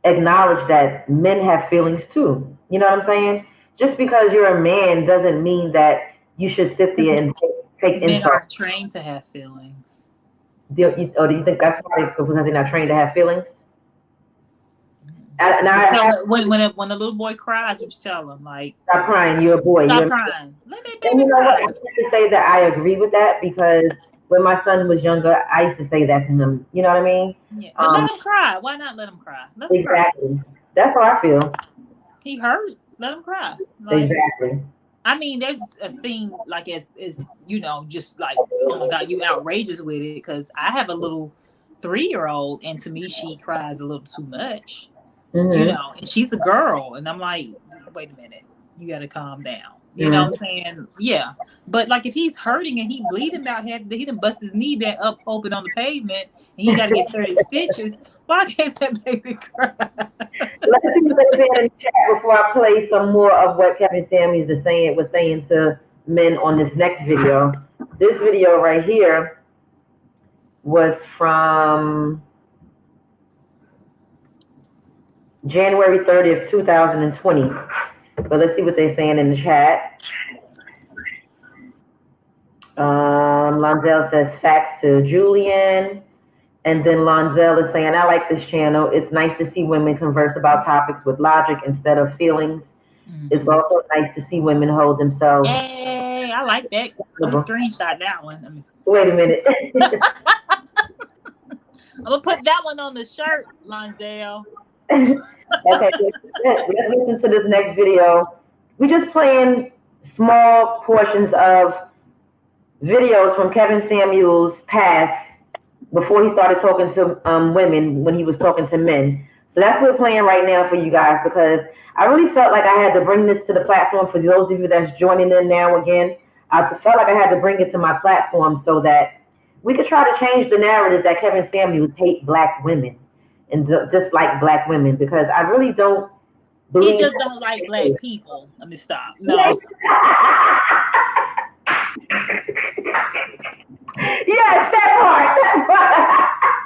acknowledge that men have feelings too? You know what I'm saying? Just because you're a man doesn't mean that you should sit there and take men insult. aren't trained to have feelings. Do you think that's why because they're not trained to have feelings? When a little boy cries, what you tell him? Like, stop crying, you're a boy. Stop crying. Let that baby and you know cry. what? I have to say that I agree with that because when my son was younger, I used to say that to him. You know what I mean? Yeah. But let him cry. Why not let him cry? Let him exactly. Cry. That's how I feel. He hurt. Let him cry. Like, exactly. I mean, there's a thing like as you know, just like, oh my God, you outrageous with it because I have a little 3-year-old and to me she cries a little too much. You know, and she's a girl, and I'm like, wait a minute, you got to calm down. You know what I'm saying? Yeah. But like if he's hurting and he bleeding about he done bust his knee that up open on the pavement and he got to get 30 stitches, why can't that baby cry? Let's see what they say in the chat before I play some more of what Kevin Samuels was saying to men on this next video. This video right here was from January 30th, 2020. But let's see what they're saying in the chat. Lonzel says facts to Julian. And then Lonzel is saying, I like this channel. It's nice to see women converse about topics with logic instead of feelings. It's also nice to see women hold themselves. Hey, I like that. I'm going to screenshot that one. Wait a minute. I'm going to put that one on the shirt, Lonzel. Okay, let's listen to this next video. We're just playing small portions of videos from Kevin Samuels' past before he started talking to women when he was talking to men. So that's what we're playing right now for you guys because I really felt like I had to bring this to the platform for those of you that's joining in now again. I felt like I had to bring it to my platform so that we could try to change the narrative that Kevin Samuels hates black women and dislike black women because I really don't believe he just don't like black people. Let me stop. No. Yes, that part.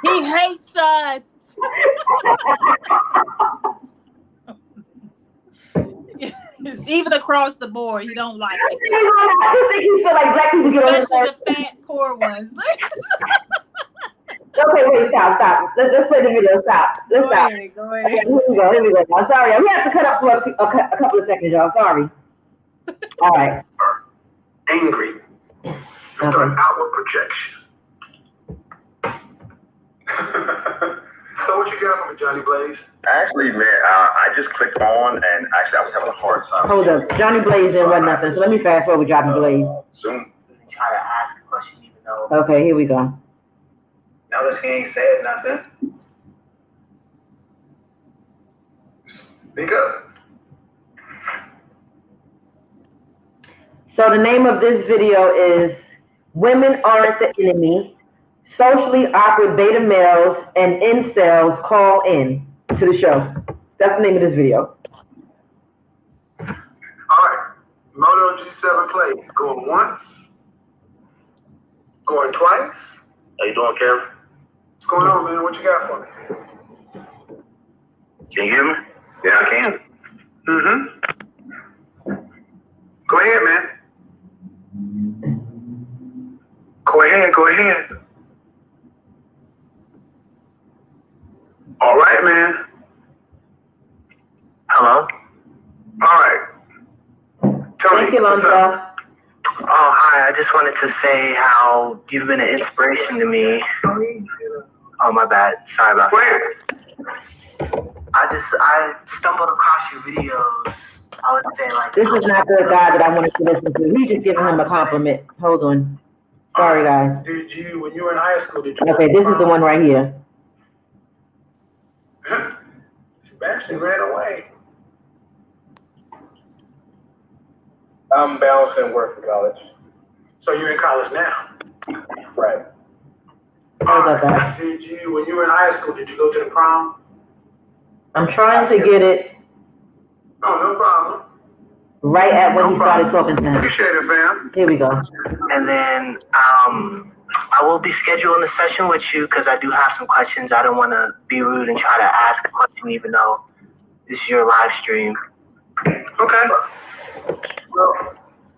He hates us. It's even across the board. He don't like it. I think he feel like black people especially the fat, poor ones. Okay, wait, stop. Let's play the video. Stop. Go ahead. Okay, here we go. I'm sorry. I'm gonna have to cut up for a couple of seconds, y'all. Sorry. All right. Angry. It's an outward projection. So what you got for me, Johnny Blaze? Actually, man, I just clicked on, and actually I was having a hard time. Hold up. Johnny Blaze didn't run nothing, so let me fast forward Johnny Blaze. Zoom. Try to ask a question even though. Okay, here we go. Now this he ain't said nothing. Speak up. So the name of this video is Women Aren't the Enemy. Socially awkward beta males and incels call in. to the show. That's the name of this video. All right. Moto G7 play. Going once. Going twice. How you doing, Kevin? What's going on, man? What you got for me? Can you hear me? Yeah, I can. Mm-hmm. Go ahead, man. Go ahead. All right, man. Hello? All right. Tony, Thank you, what's Lonzo. up? Oh, hi. I just wanted to say how you've been an inspiration to me. Oh, my bad. Sorry about that. I stumbled across your videos. I would say, like... This is not the guy that I wanted to listen to. He's just giving him a compliment. Hold on. Sorry, guys. When you were in high school, did you... Okay, this is the one right here. She ran away. I'm balancing work for college. So you're in college now? Right. Sorry about that. When you were in high school, did you go to the prom? I'm trying to get it Oh, no problem. right at when he started talking to him. Appreciate it, fam. Here we go. And then I will be scheduling a session with you because I do have some questions. I don't want to be rude and try to ask a question even though this is your live stream. Okay. Well,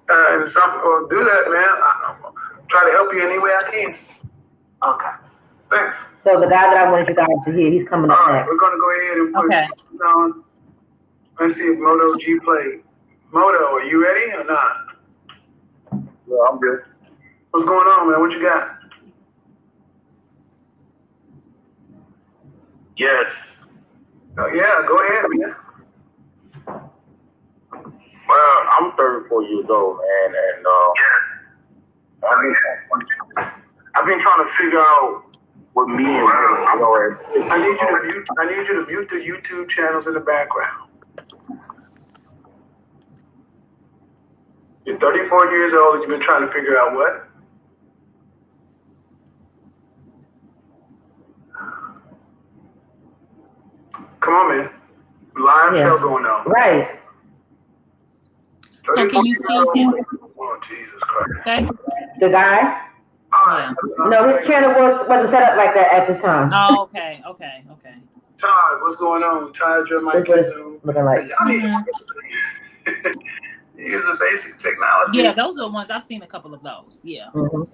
we'll do that, man. I'll try to help you any way I can. Okay. Thanks. So the guy that I wanted you guys to hear, he's coming up All right, next. we're going to go ahead and put Okay. it on. Let's see if Moto G played. Moto, are you ready or not? Yeah, I'm good. What's going on, man? What you got? Yes. Yeah, go ahead, man. Well, I'm 34 years old, man, and I've been trying to figure out what me and you know. I need you to mute the YouTube channels in the background. You're 34 years old and you've been trying to figure out what? Come on, man. Live show going on. Right. So can you see his Oh, Jesus Christ. face? The guy? All right. No, his channel wasn't set up like that at this time. Oh, okay. Todd, what's going on? Todd, your mic That's what is it's on. looking like. Y'all need to use the basic technology. Yeah, those are the ones I've seen a couple of those. Yeah. Mhm.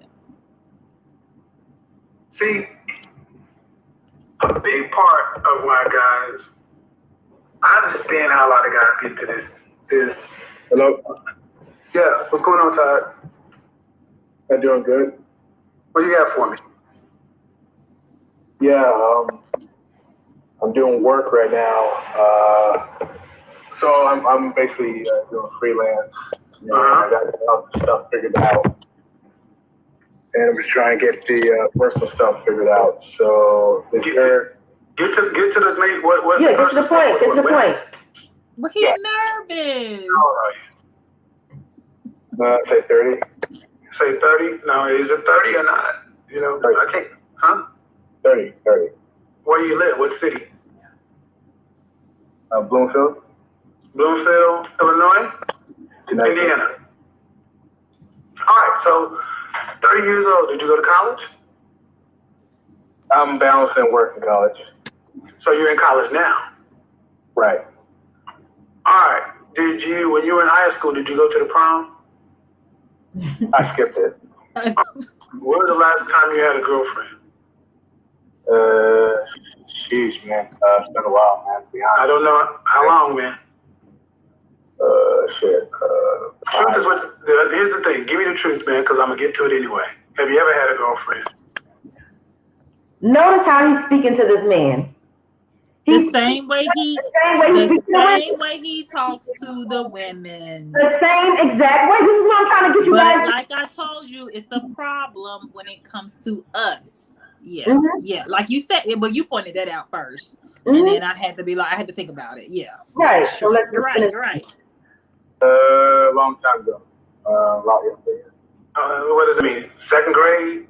See, a big part of why guys, I understand how a lot of guys get to this. Hello? Yeah, what's going on, Todd? I'm doing good. What you got for me? Yeah, I'm doing work right now. So I'm basically doing freelance. You know, I got all the stuff figured out, and I'm just trying to get the personal stuff figured out. So is there? Get to the main. What? Yeah, get to the point. Get to the point. But he's nervous. Say 30. Say 30? No, is it 30 or not? You know, 30. I can't. Huh? 30. Where you live? What city? Bloomfield. Bloomfield, Illinois? Indiana. All right, so 30 years old. Did you go to college? I'm balancing work and college. So you're in college now? Right. All right. When you were in high school, did you go to the prom? I skipped it. When was the last time you had a girlfriend? Sheesh, man. It's been a while, man, to be honest. I don't know. How long, man? Shit. Truth is what, here's the thing. Give me the truth, man, because I'm going to get to it anyway. Have you ever had a girlfriend? Notice how he's speaking to this man. The same way he talks to the women. The same exact way. This is what I'm trying to get you But guys. like I told you, it's the problem when it comes to us. Yeah, Mhm. yeah. Like you said, but you pointed that out 1st, Mhm. and then I had to think about it. Yeah, Right. Sure. So let's You're finish. right. Long time ago. A lot younger. What does it mean? Second grade?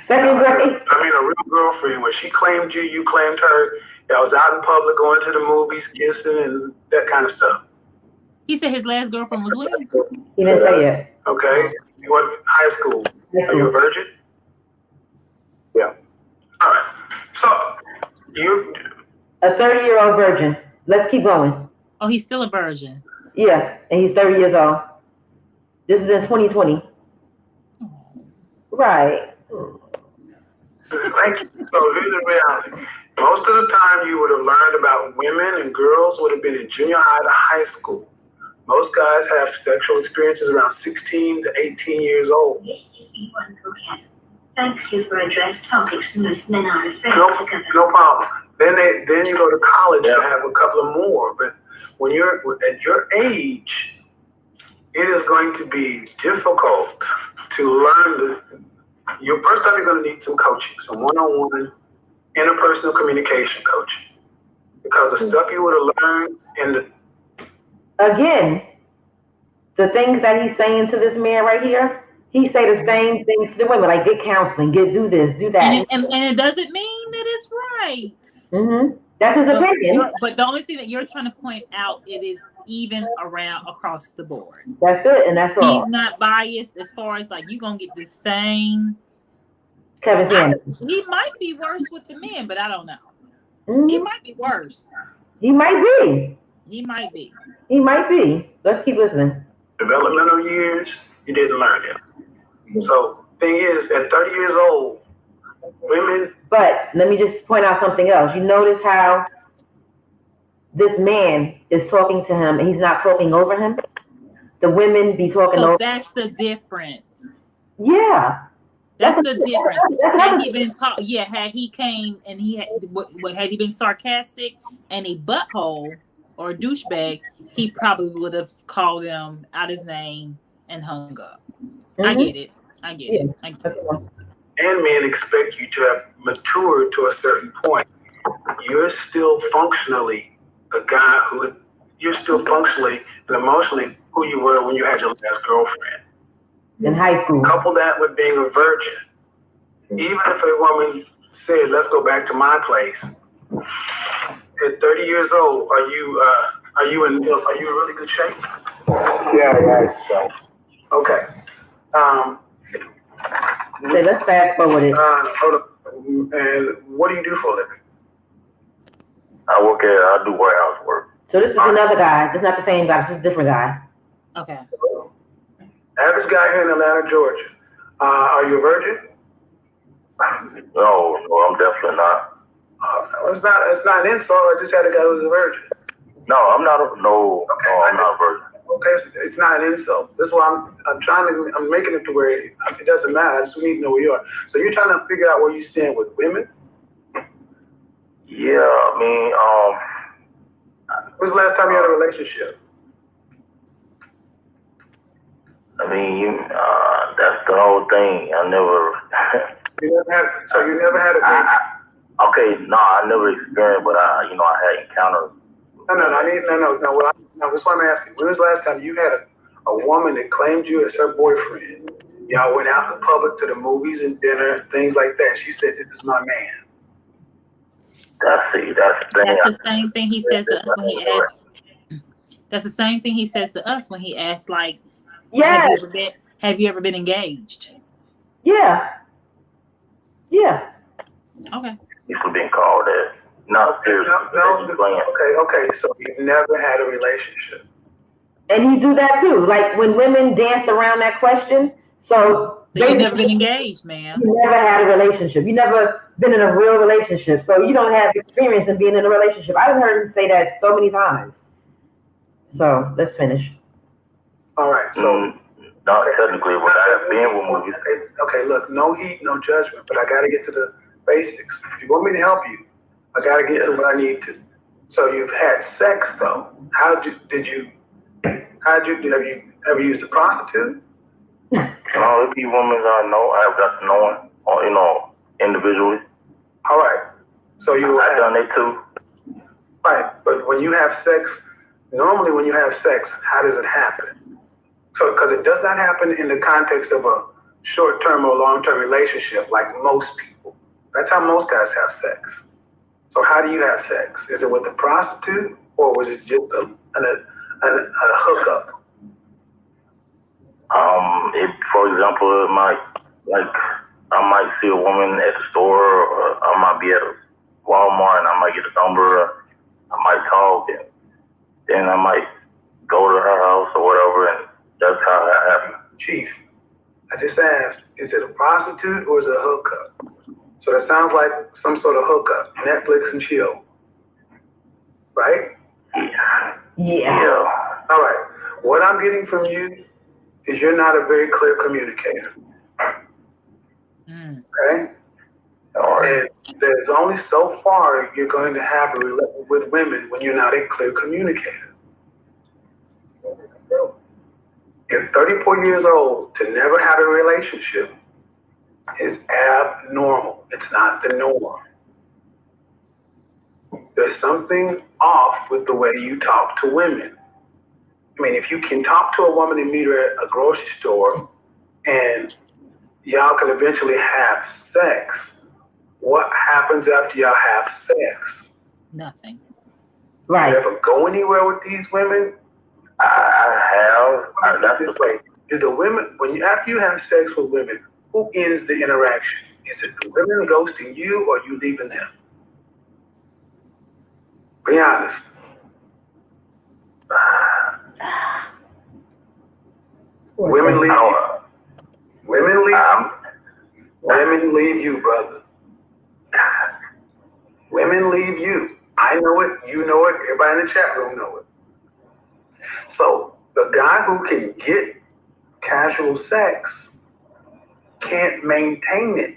Second grade? I mean, a real girlfriend where she claimed you, you claimed her. That was out in public, going to the movies, kissing, and that kind of stuff. He said his last girlfriend was when? He didn't say it. Okay. You went to high school. Are you a virgin? Yeah. All right. So, you... A 30-year-old virgin. Let's keep going. Oh, he's still a virgin. Yeah, and he's 30 years old. This is in 2020. Right. Thank you. So here's the reality. Most of the time you would have learned about women and girls would have been in junior high to high school. Most guys have sexual experiences around 16 to 18 years old. Thanks you for address topics most men are afraid to cover. No problem. Then you go to college and have a couple of more. But when you're at your age, it is going to be difficult to learn your first time you're going to need some coaching, some one-on-one interpersonal communication coaching. Because the stuff you would have learned in Again, the things that he's saying to this man right here, he say the same things to the women, like get counseling, do this, do that. And it doesn't mean that it's right. Mm-hmm. That's his opinion. But the only thing that you're trying to point out, it is even across the board. That's it, and that's all. He's not biased as far as like you're gonna get the same. Kevin Samuels. He might be worse with the men, but I don't know. Mm-hmm. He might be worse. He might be. He might be. He might be. Let's keep listening. Developmental years, you didn't learn it. So, thing is, at 30 years old, women. But let me just point out something else. You notice how this man is talking to him and he's not talking over him? The women be talking over. That's the difference. Yeah. That's the difference. Had he been had he came and he had he been sarcastic and a butthole or a douchebag, he probably would have called him out his name and hung up. Mm-hmm. I get it. And men expect you to have matured to a certain point. You're still functionally a guy you're still functionally and emotionally who you were when you had your last girlfriend. In high school. Couple that with being a virgin. Even if a woman said, let's go back to my place. At 30 years old, are you in really good shape? Yeah. So. Okay. Okay, let's fast forward it. Hold up. And what do you do for a living? I do warehouse work. So this is another guy. This is not the same guy. This is a different guy. Okay. Average guy here in Atlanta, Georgia. Are you a virgin? No, I'm definitely not. It's not an insult. I just had a guy who's a virgin. No, I'm not. I'm not a virgin. Okay, it's not an insult. This is why I'm making it to where it doesn't matter. I just need to know where you are. So you're trying to figure out where you stand with women? Yeah, I mean, when's the last time you had a relationship? I mean, that's the whole thing. I never. You never had a date? Okay, no, I never experienced, but I had encounters. No. That's why I'm asking. When was the last time you had a woman that claimed you as her boyfriend? Y'all went out in public to the movies and dinner, things like that. She said, "This is my man." That's the same thing he says to us when he asks. That's the same thing he says to us when he asks, like, yes. Have you ever been engaged? Yeah. Okay. Used to being called that. Not seriously. No. Okay. So you never had a relationship. And you do that too. Like when women dance around that question. So you've never been engaged, man. You never had a relationship. You never been in a real relationship. So you don't have experience in being in a relationship. I've heard him say that so many times. So let's finish. All right. So not technically, but I have been with movies. Okay, look, no heat, no judgment, but I got to get to the basics. If you want me to help you, I got to get to what I need to. So you've had sex, though. Have you ever used a prostitute? No, it'd be women I know. I have got to know them, individually. All right. So I've done it too. Right, but when you have sex, normally when you have sex, how does it happen? So, because it does not happen in the context of a short-term or long-term relationship like most people. That's how most guys have sex. So how do you have sex? Is it with a prostitute or was it just a hookup? For example, I might see a woman at the store, or I might be at a Walmart and I might get a number. I might talk, and then I might go to her house or whatever, and that's how that happened. Chief, I just asked, is it a prostitute or is it a hookup? So that sounds like some sort of hookup, Netflix and chill, right? Yeah. All right. What I'm getting from you is you're not a very clear communicator. Okay? And there's only so far you're going to have a relationship with women when you're not a clear communicator. You're 34 years old to never have a relationship is abnormal. It's not the norm. There's something off with the way you talk to women. I mean, if you can talk to a woman and meet her at a grocery store and y'all can eventually have sex, what happens after y'all have sex? Nothing. Right. You ever go anywhere with these women? I have. That's this way. Do the women, after you have sex with women, who ends the interaction? Is it the women ghosting you or you leaving them? Be honest. Women leave you. Women leave you. Women leave you, brother. Women leave you. I know it. You know it. Everybody in the chat room know it. So the guy who can get casual sex can't maintain it.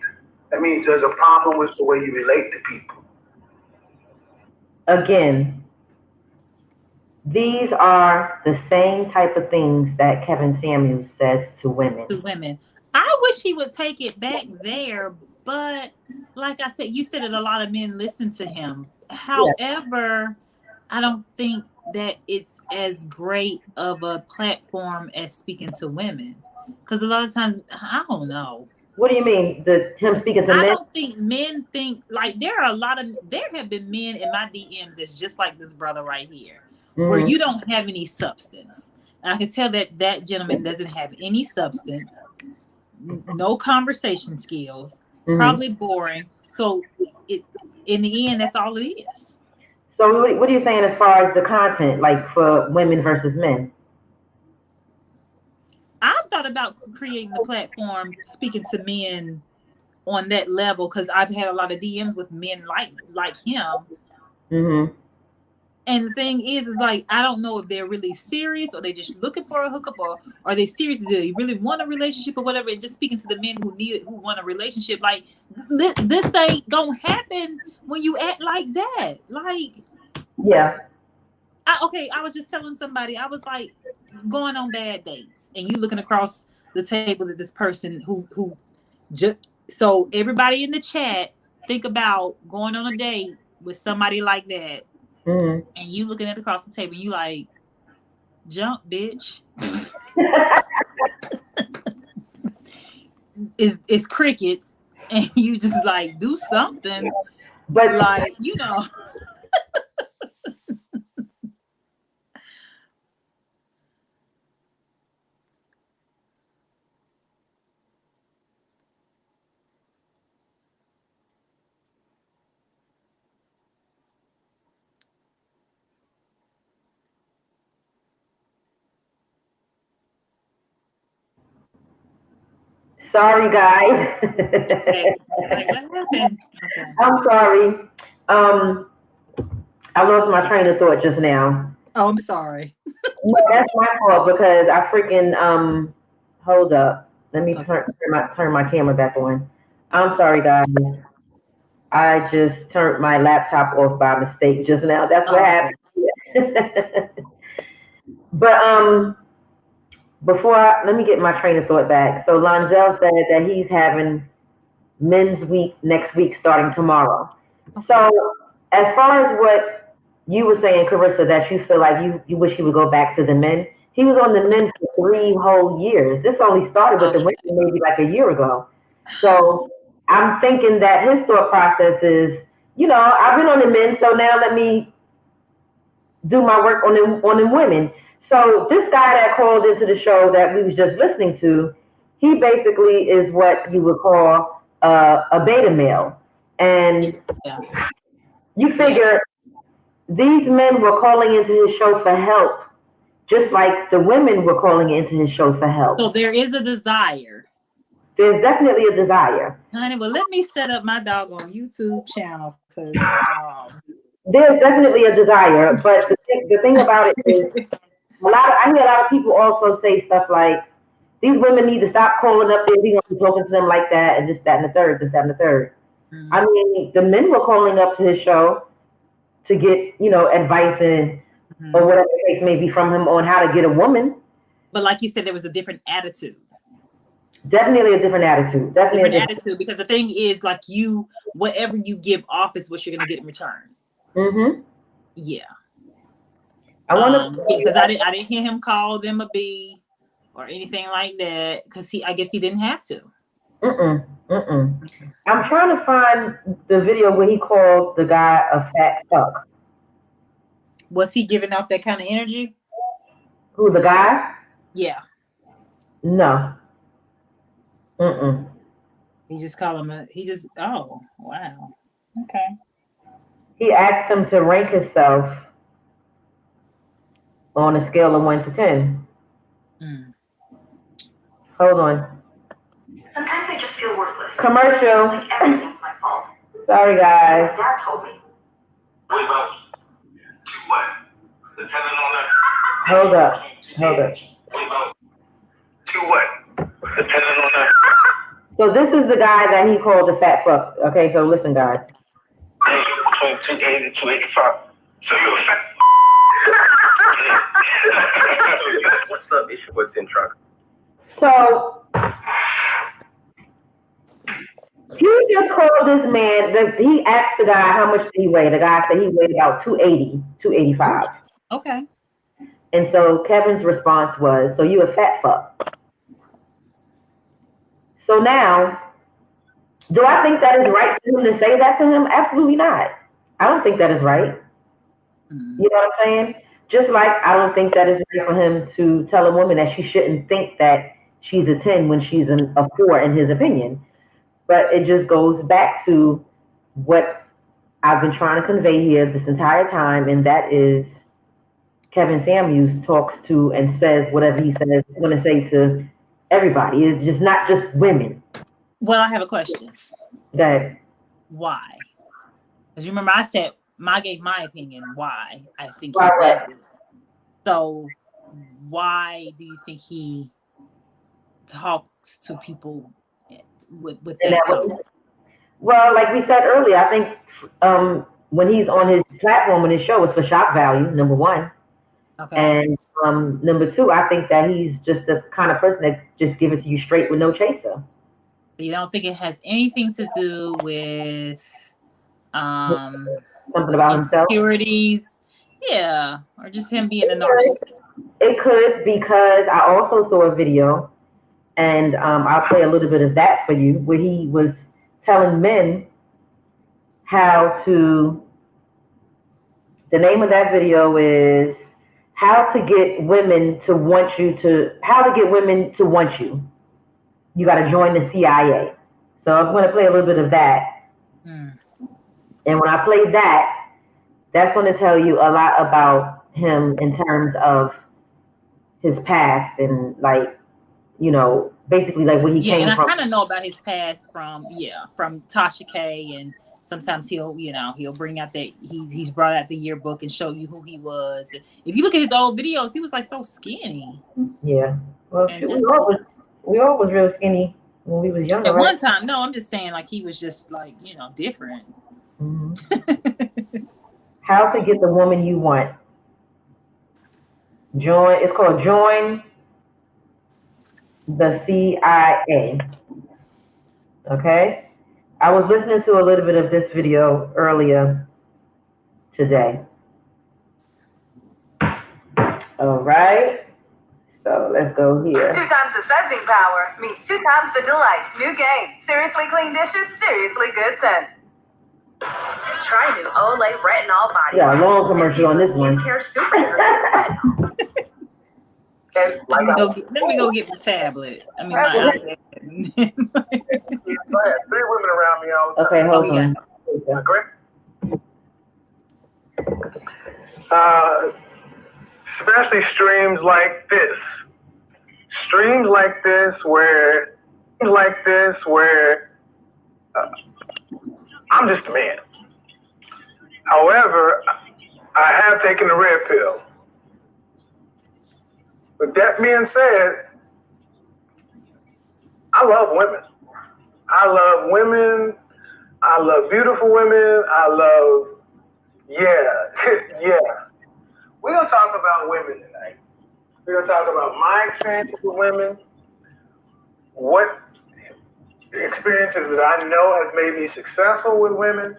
That means there's a problem with the way you relate to people. Again, these are the same type of things that Kevin Samuels says to women. To women. I wish he would take it back there, but like I said, you said that a lot of men listen to him. However, I don't think that it's as great of a platform as speaking to women. Because a lot of times, I don't know. What do you mean? Him speaking to men? I don't think men think, like, there have been men in my DMs that's just like this brother right here, where you don't have any substance. And I can tell that gentleman doesn't have any substance, no conversation skills, probably boring. So in the end, that's all it is. So what are you saying as far as the content, like for women versus men? I've thought about creating the platform, speaking to men on that level, because I've had a lot of DMs with men like him. And the thing is like, I don't know if they're really serious or they just looking for a hookup, or are they serious? Do they really want a relationship or whatever? And just speaking to the men who want a relationship, like this ain't gonna happen when you act like that. Like, yeah. I was just telling somebody, I was like going on bad dates, and you looking across the table at this person who just, so everybody in the chat, think about going on a date with somebody like that. And you looking at across the table, and you like, jump, bitch. It's crickets, and you just like do something, but like, you know. Sorry, guys. Okay. Like, what happened? Okay. I'm sorry. I lost my train of thought just now. Oh, I'm sorry. No, that's my fault because I freaking hold up. Let me turn my camera back on. I'm sorry, guys. I just turned my laptop off by mistake just now. That's what happened. But let me get my train of thought back. So Lonzel said that he's having Men's Week next week, starting tomorrow. So as far as what you were saying, Carissa, that you feel like you wish you would go back to the men, He was on the men for 3 whole years. This only started with the women maybe like a year ago. So I'm thinking that his thought process is, you know, I've been on the men, so now let me do my work on them women. So this guy that called into the show that we was just listening to, he basically is what you would call a beta male. And you figure these men were calling into his show for help, just like the women were calling into his show for help. So there is a desire. There's definitely a desire. Honey, well, let me set up my doggone YouTube channel because there's definitely a desire. But the thing about it is, I hear a lot of people also say stuff like, these women need to stop calling up there. We don't be talking to them like that, and this, that, and the third, this, that, and the third. Mm-hmm. I mean, the men were calling up to his show to get, you know, advice and or whatever the case may be from him on how to get a woman. But like you said, there was a different attitude. Definitely a different attitude. Definitely different attitude, because the thing is, like, you, whatever you give off is what you're gonna get in return. Mm-hmm. Yeah. I want to because I didn't hear him call them a B or anything like that, because I guess he didn't have to. I'm trying to find the video where he called the guy a fat fuck. Was he giving off that kind of energy? Who, the guy? Yeah. No. He just called him oh, wow. Okay. He asked him to rank himself on a scale of 1 to 10. Hold on. Sometimes I just feel worthless. Commercial. Like everything's my fault. Sorry, guys. My dad told me. What about what? Depending on that. Hold up. What about to what? Depending on that. So this is the guy that he called the fat fuck. Okay, so listen, guys. Between 280 and 285. So you're a fat. What's up? It's your boy Tin Truck. So he just called this man. He asked the guy how much did he weigh. The guy said he weighed about 280, 285. Okay. And so Kevin's response was, "So you a fat fuck?" So now, do I think that is right for him to say that to him? Absolutely not. I don't think that is right. You know what I'm saying? Just like I don't think that is right for him to tell a woman that she shouldn't think that she's a 10 when she's a 4 in his opinion. But it just goes back to what I've been trying to convey here this entire time, and that is Kevin Samuels talks to and says whatever he says he's going to say to everybody. It's just not just women. Well, I have a question. Go ahead. Why? Because you remember I said I gave my opinion why I think he does it. So why do you think he talks to people with that tone? Well, like we said earlier, I think when he's on his platform and his show, it's for shock value, number one. Okay. And number two, I think that he's just the kind of person that just gives it to you straight with no chaser. So you don't think it has anything to do with something about himself? Insecurities? Yeah, or just him being a narcissist. It could, because I also saw a video, and I'll play a little bit of that for you, where he was telling men how to, the name of that video is how to get women to want you to, how to get women to want you. You got to join the CIA. So I'm going to play a little bit of that. And when I play that, that's going to tell you a lot about him in terms of his past and, like, you know, basically like where he came from. Yeah, and I kind of know about his past from Tasha K, and sometimes he'll bring out that he's brought out the yearbook and show you who he was. If you look at his old videos, he was like so skinny. Yeah. Well, we all was real skinny when we was younger. At one time, no, I'm just saying, like, he was just like, you know, different. How to get the woman you want. It's called Join the CIA. Okay? I was listening to a little bit of this video earlier today. All right. So let's go here. 2 times the sudsing power means 2 times the delight. New game. Seriously clean dishes, seriously good scent. Try new Olay Retinol Body. Yeah, long commercial on this one. Let me go get the tablet. I mean, my iPad. 3 women around me all the time. Okay, hold on. Especially streams like this. Streams like this where I'm just a man. However, I have taken the red pill. With that being said, I love women. I love women. I love beautiful women. I love, yeah. We're going to talk about women tonight. We're going to talk about my experiences with women, what experiences that I know has made me successful with women,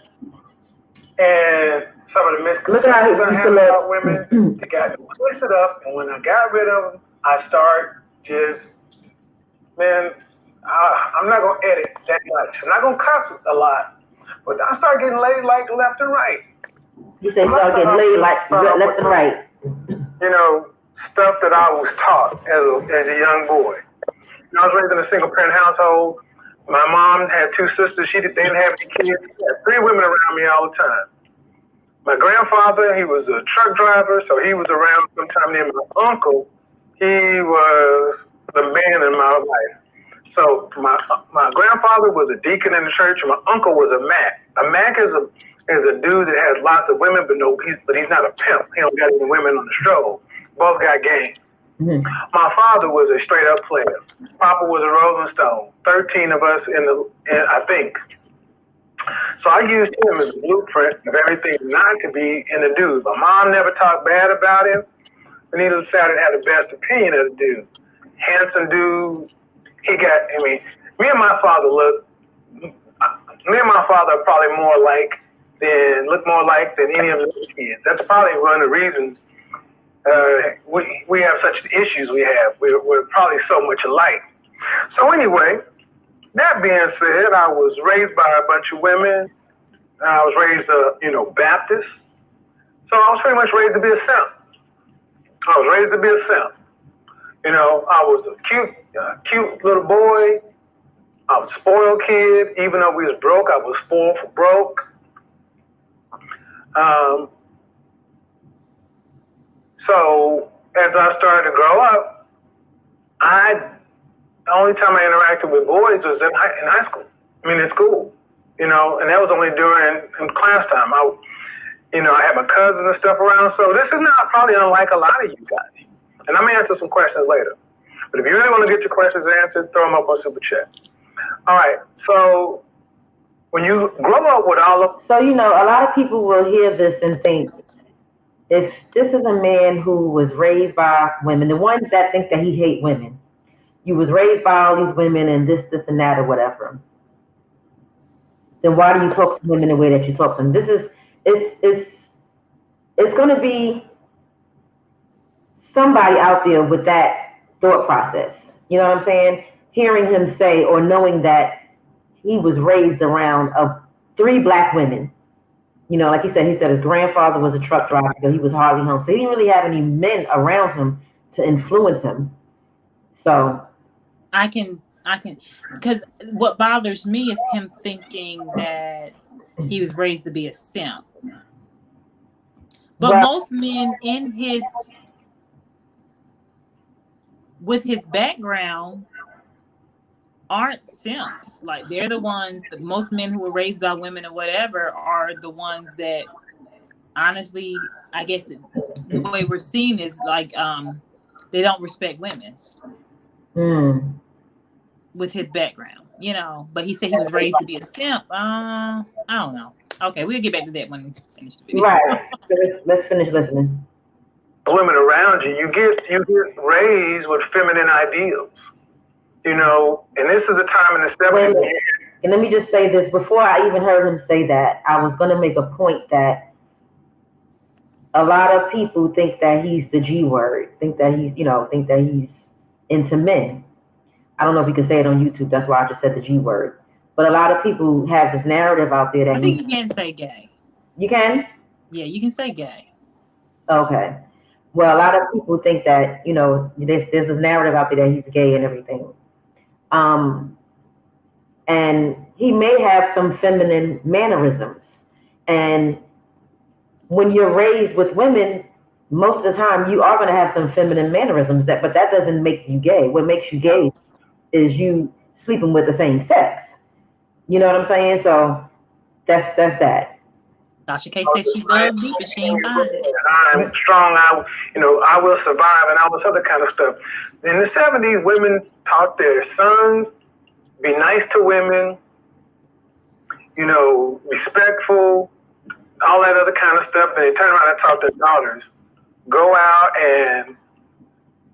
and some of the misconceptions I have about women. They got me twisted up, and when I got rid of them, I start just, I'm not going to edit that much. I'm not going to cuss a lot, but I start getting laid like left and right. You say you start getting laid like left and right. You know, stuff that I was taught as a young boy. I was raised in a single parent household. My mom had 2 sisters. They didn't have any kids. She had 3 women around me all the time. My grandfather, he was a truck driver, so he was around sometime. Then my uncle, he was the man in my life. So my grandfather was a deacon in the church, and my uncle was a Mac. A Mac is a dude that has lots of women, but he's not a pimp. He don't got any women on the stroll. Both got game. Mm-hmm. My father was a straight up player. Papa was a Rolling Stone. 13 of us I think. So I used him as a blueprint of everything not to be in the dude. My mom never talked bad about him. But needless to say, I didn't have the best opinion of the dude. Handsome dude. Me and my father are probably look more like than any of the kids. That's probably one of the reasons we have such issues we have. We're probably so much alike. So anyway, that being said, I was raised by a bunch of women. I was raised, Baptist. So I was pretty much raised to be a simp. I was a cute little boy. I was a spoiled kid. Even though we was broke, I was spoiled for broke. So as I started to grow up, the only time I interacted with boys was in high school. In school, and that was only in class time. I had my cousins and stuff around. So this is not probably unlike a lot of you guys. And I'm gonna answer some questions later. But if you really want to get your questions answered, throw them up on Super Chat. All right. So when you grow up with all of... So, a lot of people will hear this and think, if this is a man who was raised by women, the ones that think that he hate women, you was raised by all these women and this and that or whatever, then why do you talk to women the way that you talk to them? It's going to be somebody out there with that thought process. You know what I'm saying? Hearing him say or knowing that he was raised around 3 black women. Like he said his grandfather was a truck driver, so he was hardly home. So he didn't really have any men around him to influence him. So I can, because what bothers me is him thinking that he was raised to be a simp. But most men with his background aren't simps. Like, they're the ones that most men who were raised by women or whatever are the ones that, honestly, I guess the way we're seeing is like they don't respect women. With his background, but he said he was raised to be a simp. I don't know. Okay, we'll get back to that when we finish the video. Right. So let's finish listening. Women around you get raised with feminine ideals. And this is a time in the 70s. And let me just say this, before I even heard him say that, I was going to make a point that a lot of people think that he's the G word, think that he's into men. I don't know if you can say it on YouTube. That's why I just said the G word. But a lot of people have this narrative out there that I think you can say gay. You can? Yeah, you can say gay. Okay. Well, a lot of people think that, there's this narrative out there that he's gay and everything. And he may have some feminine mannerisms. And when you're raised with women, most of the time you are going to have some feminine mannerisms, but that doesn't make you gay. What makes you gay is you sleeping with the same sex. You know what I'm saying? So that's that. Tasha K says she dug deep and she ain't find it. I'm strong, I will survive, and all this other kind of stuff. In the 70s, women taught their sons, be nice to women, respectful, all that other kind of stuff. And they turn around and taught their daughters, go out and,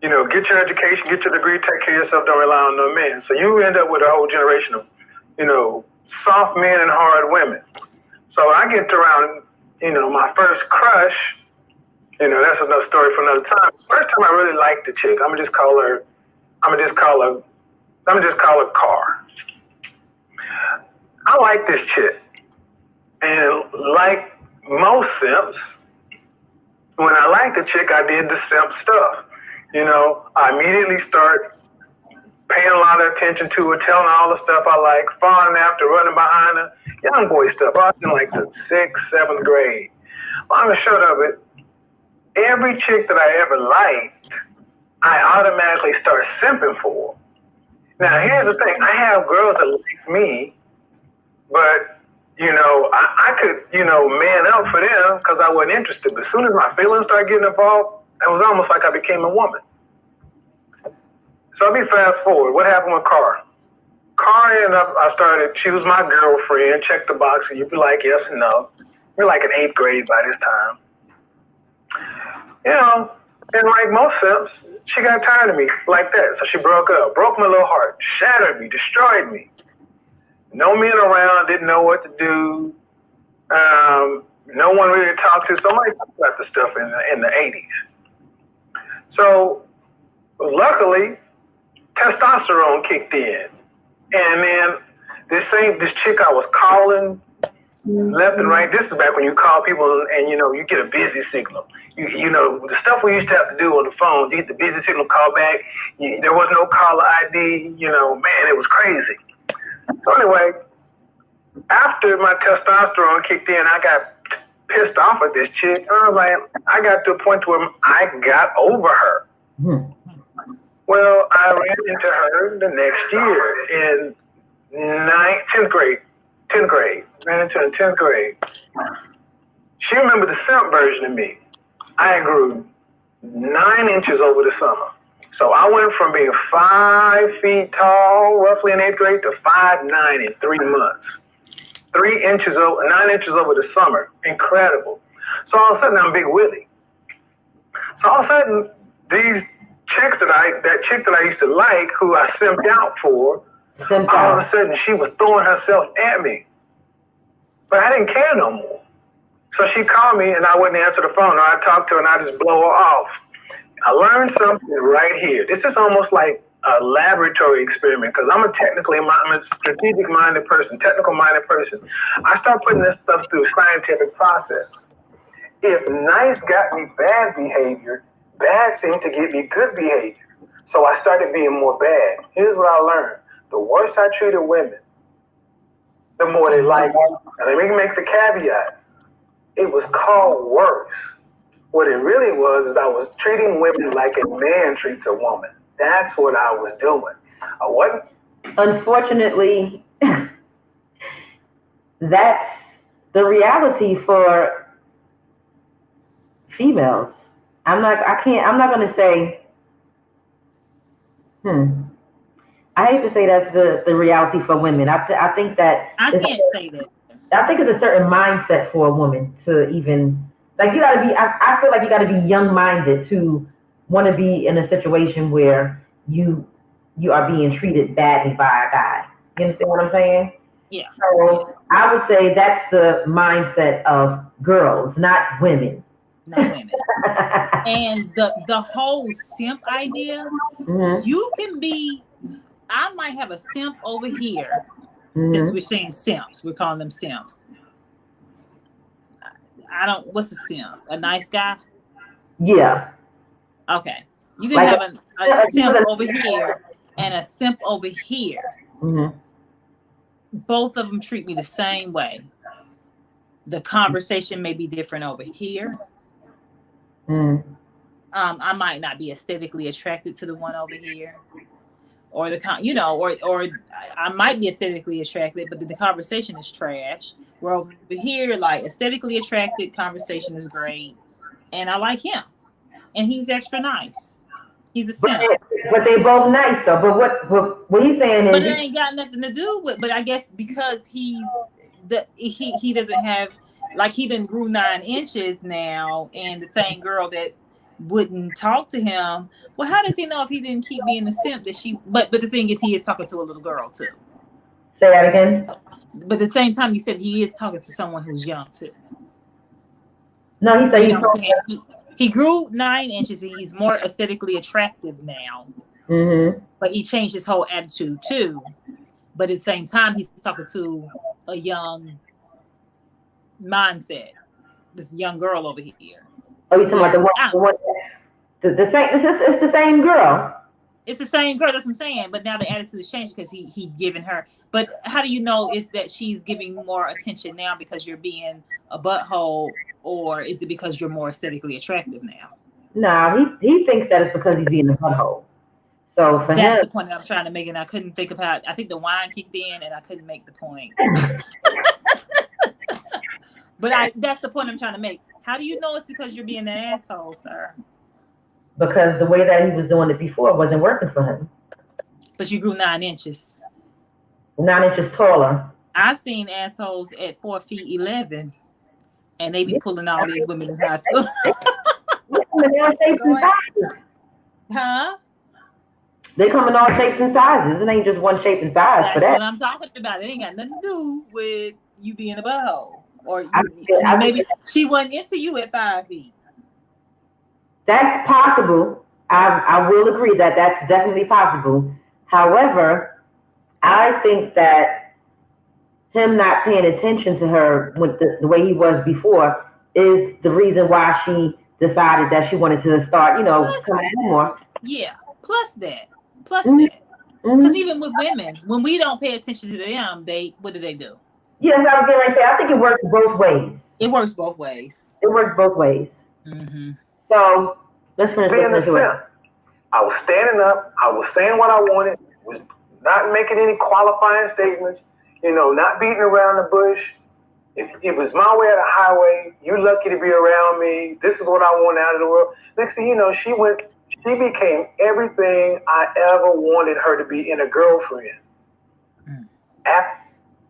get your education, get your degree, take care of yourself, don't rely on no men. So you end up with a whole generation of, soft men and hard women. So I get around, my first crush, that's another story for another time. First time I really liked the chick, I'm gonna just call her Car. I like this chick. And like most simps, when I liked the chick, I did the simp stuff. I immediately start paying a lot of attention to her, telling her all the stuff I like, following after, running behind her, young boy stuff. I was in like the 6th, 7th grade. Long and short of it, every chick that I ever liked, I automatically start simping for. Now, here's the thing. I have girls that like me, but, I could, man up for them because I wasn't interested. But as soon as my feelings started getting involved, it was almost like I became a woman. So let me fast forward. What happened with Car? Car ended up, she was my girlfriend, check the box, and you'd be like, yes and no. We're like in 8th grade by this time. And like most simps, she got tired of me like that. So she broke up, broke my little heart, shattered me, destroyed me. No men around, didn't know what to do. No one really to talk to. Somebody talked about the stuff in the 80s. So luckily, testosterone kicked in. And then this chick I was calling left and right. This is back when you call people and you get a busy signal. The stuff we used to have to do on the phone, you get the busy signal, call back. There was no caller ID. Man, it was crazy. So anyway, after my testosterone kicked in, I got pissed off at this chick. I got to a point where I got over her. Well, I ran into her the next year in 10th grade. 10th grade. Ran into her in 10th grade. She remembered the simp version of me. I grew 9 inches over the summer. So I went from being 5 feet tall, roughly in 8th grade, to 5'9" in 3 months. 9 inches over the summer. Incredible. So all of a sudden, I'm Big Willie. So all of a sudden, that chick that I used to like, who I simped out for, all of a sudden she was throwing herself at me. But I didn't care no more. So she called me and I wouldn't answer the phone, or I talked to her and I just blow her off. I learned something right here. This is almost like a laboratory experiment because I'm a strategic-minded person, technical-minded person. I start putting this stuff through a scientific process. If nice got me bad behavior, bad seemed to get me good behavior. So I started being more bad. Here's what I learned. The worse I treated women, the more they liked me. Now let me make the caveat. It was called worse. What it really was is I was treating women like a man treats a woman. That's what I was doing. I wasn't. Unfortunately, that's the reality for females. I'm not going to say, I hate to say that's the reality for women. I think that I can't say that. I think it's a certain mindset for a woman to even, like, you gotta be, I feel like you gotta be young-minded to want to be in a situation where you are being treated badly by a guy. You understand what I'm saying? Yeah. So I would say that's the mindset of girls, not women. not women. And the whole simp idea, you can be, I might have a simp over here. Since we're saying simps, we're calling them simps. What's a simp? A nice guy? Yeah. Okay. You can have a simp over here and a simp over here. Both of them treat me the same way. The conversation may be different over here. I might not be aesthetically attracted to the one over here, or or I might be aesthetically attracted, but the conversation is trash. Where over here, like aesthetically attracted, conversation is great, and I like him, and he's extra nice. He's a simp. But they both nice though. But what he's saying is, but it ain't got nothing to do with. But I guess because he doesn't have, like, he done grew 9 inches now, and the same girl that wouldn't talk to him. Well, how does he know if he didn't keep being the simp that she? But the thing is, he is talking to a little girl too. Say that again. But at the same time, you said he is talking to someone who's young too. No, he said he grew 9 inches and he's more aesthetically attractive now. But he changed his whole attitude too. But at the same time, he's talking to a young mindset. This young girl over here. Oh, you're talking about the one the same. It's the same girl. It's the same girl. That's what I'm saying. But now the attitude has changed because he given her. But how do you know is that she's giving more attention now because you're being a butthole, or is it because you're more aesthetically attractive now? No, he thinks that it's because he's being a butthole. So for that's him, the point that I'm trying to make, and I couldn't think of how. I think the wine kicked in, and I couldn't make the point. But that's the point I'm trying to make. How do you know it's because you're being an asshole, sir? Because the way that he was doing it before wasn't working for him. But you grew 9 inches. 9 inches taller. I've seen assholes at 4 feet 11, and they be pulling all these women in high school. Huh? They come in all shapes and sizes. It ain't just one shape and size. That's for that. what I'm talking about. It ain't got nothing to do with you being a butthole. Or maybe she wasn't into you at 5 feet. That's possible. I will agree that that's definitely possible. However, I think that him not paying attention to her with the way he was before is the reason why she decided that she wanted to start, coming at him more. Yeah. Plus that. Because even with women, when we don't pay attention to them, what do they do? Yes, I was going to say, I think it works both ways. It works both ways. So let's finish into it. I was standing up. I was saying what I wanted. Was not making any qualifying statements. Not beating around the bush. If it was my way or the highway, you're lucky to be around me. This is what I want out of the world. Next thing you know, she became everything I ever wanted her to be in a girlfriend.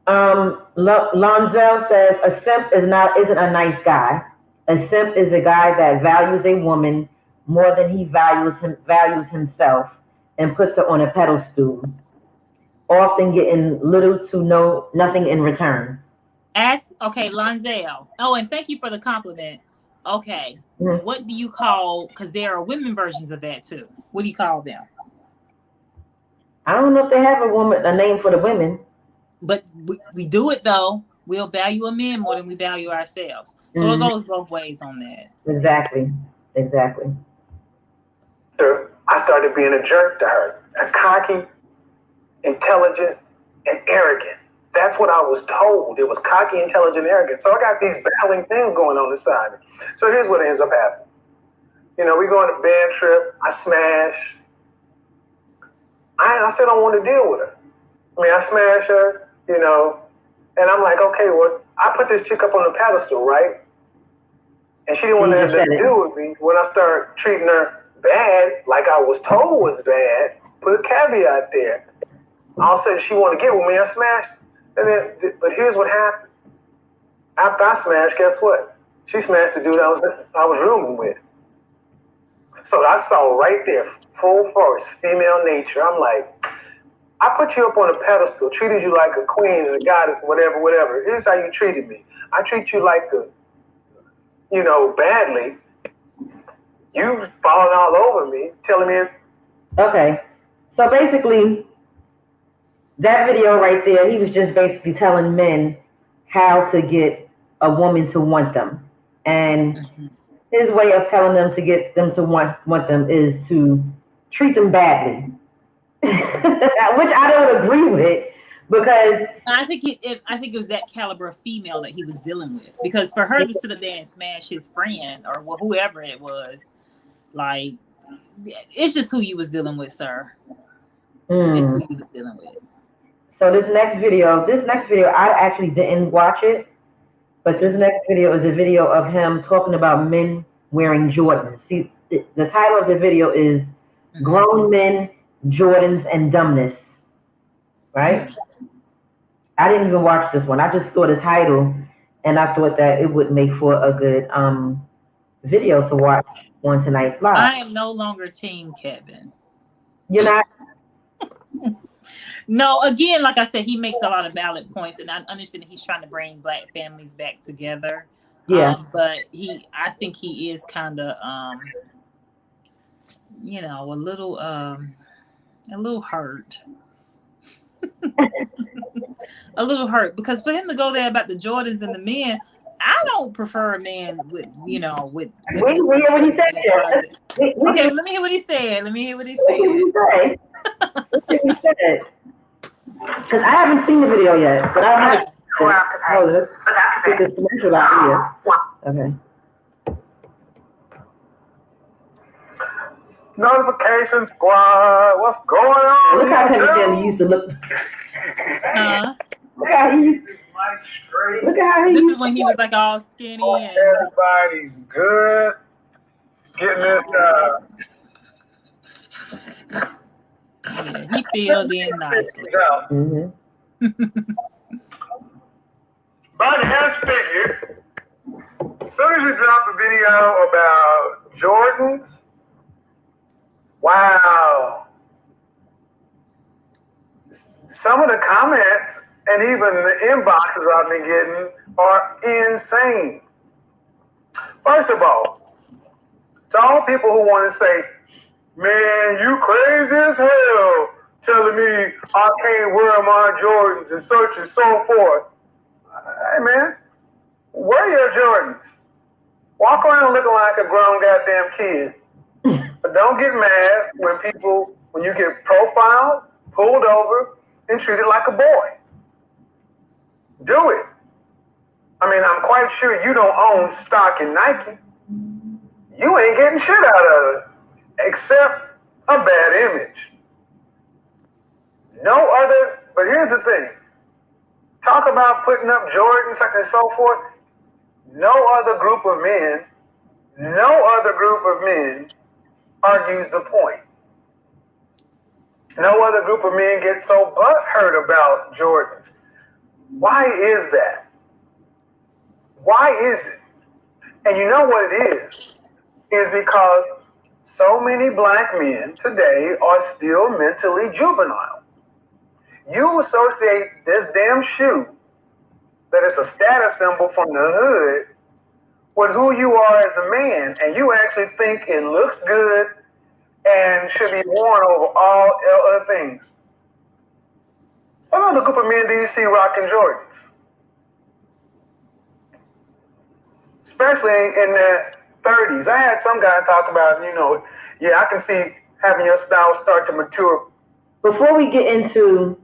Lonzel says a simp isn't a nice guy. A simp is a guy that values a woman more than he values himself and puts her on a pedestal, often getting little to nothing in return. Lonzel. Oh, and thank you for the compliment. Okay. What do you call, because there are women versions of that too. What do you call them? I don't know if they have a name for the women. But we do it though. We'll value a man more than we value ourselves. So it goes both ways on that. Exactly. I started being a jerk to her. Cocky, intelligent, and arrogant. That's what I was told. It was cocky, intelligent, arrogant. So I got these battling things going on inside me. So here's what ends up happening. We go on a band trip. I smash. I still don't want to deal with her. I smash her, and I'm like, okay, well, I put this chick up on the pedestal, right? And she didn't want to have nothing to do with me. When I started treating her bad, like I was told was bad, put a caveat there. All of a sudden, she wanted to get with me. I smashed. But here's what happened. After I smashed, guess what? She smashed the dude I was rooming with. So I saw right there, full force, female nature. I'm like, I put you up on a pedestal, treated you like a queen and a goddess, whatever. Here's how you treated me. I treat you like badly. You falling all over me, telling me. Okay. So basically, that video right there, he was just basically telling men how to get a woman to want them. And his way of telling them to get them to want them is to treat them badly. Which I don't agree with, because I think it was that caliber of female that he was dealing with. Because for her to sit up there and smash his friend or whoever it was, like, it's just who you was dealing with, sir. It's who you was dealing with. So this next video, I actually didn't watch it, but this next video is a video of him talking about men wearing Jordans. See, the title of the video is Grown Men, Jordans, and Dumbness, right? I didn't even watch this one. I just saw the title, and I thought that it would make for a good video to watch on tonight's live. I am no longer Team Kevin. You're not? No, again, like I said, he makes a lot of valid points, and I understand that he's trying to bring Black families back together. Yeah. But I think he is kind of, a little hurt. A little hurt, because for him to go there about the Jordans and the men, I don't prefer a man with. We hear what he said. Okay, let me hear what he said. What did he say? Because I haven't seen the video yet, but I have. Let's get this commercial out here. Okay. Notification squad, what's going on? Look how Kevin Samuels used to look. Look how he used to. This is when he was like all skinny and everybody's good. Getting this. Yeah, he filled in nicely. By the hands figure, as soon as you drop a video about Jordans, wow. Some of the comments and even the inboxes I've been getting are insane. First of all, to all people who want to say, man, you crazy as hell, telling me I can't wear my Jordans and such and so forth. Hey, man, wear your Jordans. Walk around looking like a grown goddamn kid. But don't get mad when you get profiled, pulled over, and treated like a boy. Do it. I mean, I'm quite sure you don't own stock in Nike. You ain't getting shit out of it, except a bad image. But here's the thing. Talk about putting up Jordans and so forth. No other group of men argues the point. No other group of men gets so butthurt about Jordans. Why is that? Why is it? And you know what it is? Is because so many black men today are still mentally juvenile. You associate this damn shoe that is a status symbol from the hood with who you are as a man, and you actually think it looks good and should be worn over all other things. What other group of men do you see rocking Jordans? Especially in the 30s. I had some guy talk about, I can see having your style start to mature. Before we get into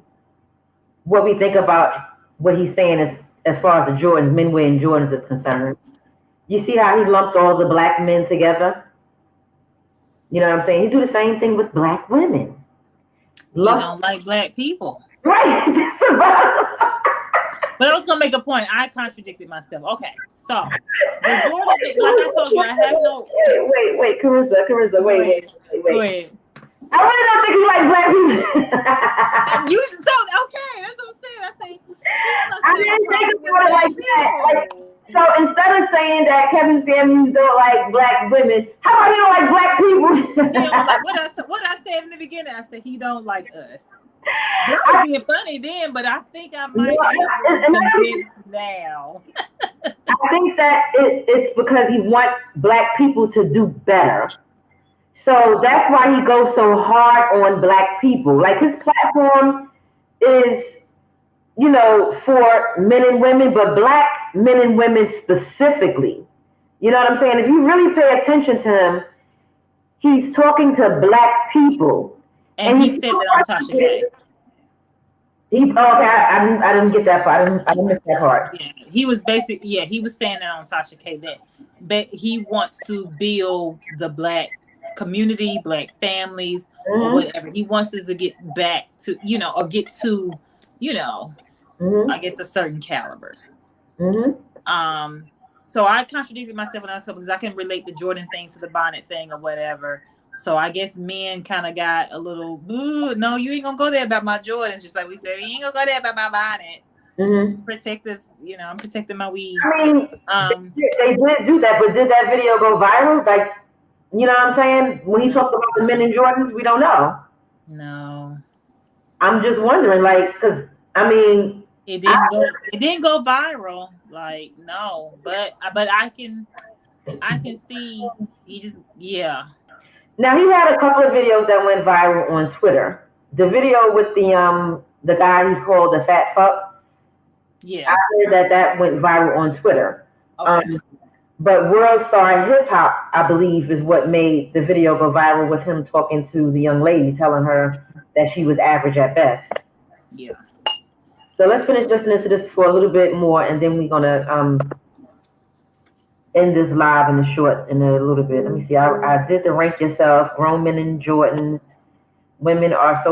what we think about what he's saying as far as the Jordans, men wearing Jordans is concerned, you see how he lumped all the black men together? You know what I'm saying? He do the same thing with black women. You don't like black people. Right. But I was going to make a point. I contradicted myself. Okay, so the Jordan, like I told you, I have no... Wait, Carissa, wait. Go ahead. I really don't think he likes black people. Okay, that's what I'm saying. I didn't think about it like that. So instead of saying that Kevin Samuels don't like black women, how about he don't like black people? What I said in the beginning, I said he don't like us. That was being funny then, but I think I might be convinced now. I think that it's because he wants black people to do better. So that's why he goes so hard on black people. Like his platform is, you know, for men and women, but black men and women specifically. You know what I'm saying? If you really pay attention to him, he's talking to black people. And he said that on Tasha K. I didn't get that part. I didn't miss that part. Yeah, he was he was saying that on Tasha K that he wants to build the black community, black families, or whatever. He wants us to get back to, you know, or get to, you know, I guess a certain caliber. So I contradicted myself when I was because I can relate the Jordan thing to the bonnet thing or whatever. So I guess men kind of got a little, no, you ain't gonna go there about my Jordans. Just like we said, you ain't gonna go there about my bonnet. Protective, you know, I'm protecting my weed. I mean, they did do that, but did that video go viral? Like, you know what I'm saying? When he talked about the men in Jordans, we don't know. No. I'm just wondering, like, because I mean, it didn't go viral. Like, no, but I can see he just Now he had a couple of videos that went viral on Twitter. The video with the guy he called the fat fuck. Yeah, I heard that went viral on Twitter. Okay. But World Star Hip Hop, I believe, is what made the video go viral with him talking to the young lady, telling her that she was average at best. Yeah. So let's finish listening to this for a little bit more, and then we're gonna end this live in a little bit. Let me see. I did the rank yourself. Grown men in Jordans. Women aren't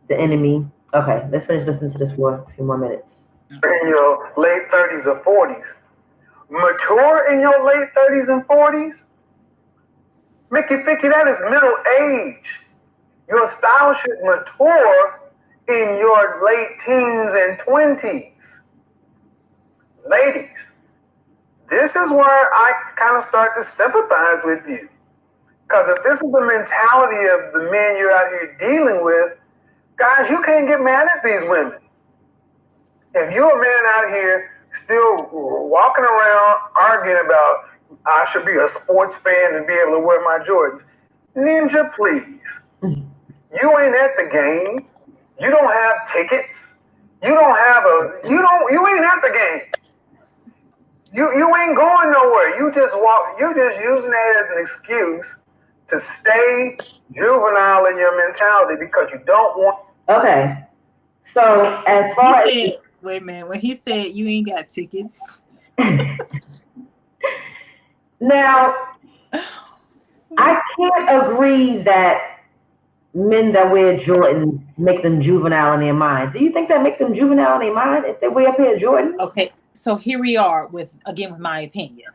the enemy. Okay, let's finish listening to this for a few more minutes. In your late 30s or 40s. Mature in your late 30s and 40s? Mickey Ficky, that is middle age. Your style should mature in your late teens and 20s. Ladies, this is where I kind of start to sympathize with you. Because if this is the mentality of the men you're out here dealing with, guys, you can't get mad at these women. If you're a man out here still walking around arguing about, I should be a sports fan and be able to wear my Jordans, Ninja, please. You ain't at the game. You don't have tickets. You ain't at the game. You ain't going nowhere. You just using that as an excuse to stay juvenile in your mentality because you don't want. Okay. So as far as wait a minute, when he said you ain't got tickets. Now, I can't agree that men that wear Jordans make them juvenile in their mind. Do you think that makes them juvenile in their mind if they wear a pair of Jordans? Okay, so here we are with my opinion.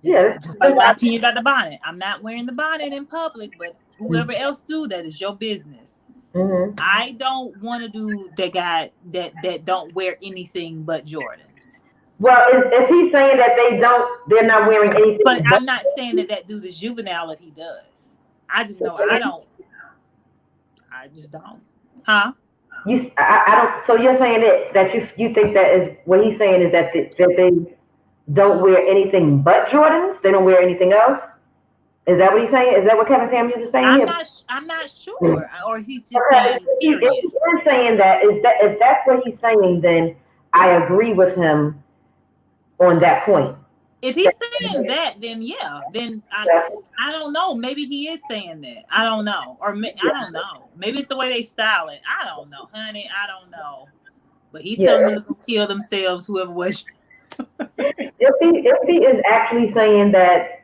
Just like my opinion about the bonnet. I'm not wearing the bonnet in public, but whoever else do that is your business. I don't want to do that don't wear anything but Jordans. Well, if he's saying that they're not wearing anything. But I'm not saying that dude is juvenile if he does. I just know I just don't. Huh? I don't. So you're saying that you think that is what he's saying is that they don't wear anything but Jordans? They don't wear anything else? Is that what he's saying? Is that what Kevin Samuels is saying? I'm not sure. Or he's just saying period. If he's saying if that's what he's saying, then I agree with him on that point. If he's saying that, then yeah. Then I don't know. Maybe he is saying that. I don't know. Or I don't know. Maybe it's the way they style it. I don't know, honey. I don't know. But he telling them to kill themselves, whoever was. If he is actually saying that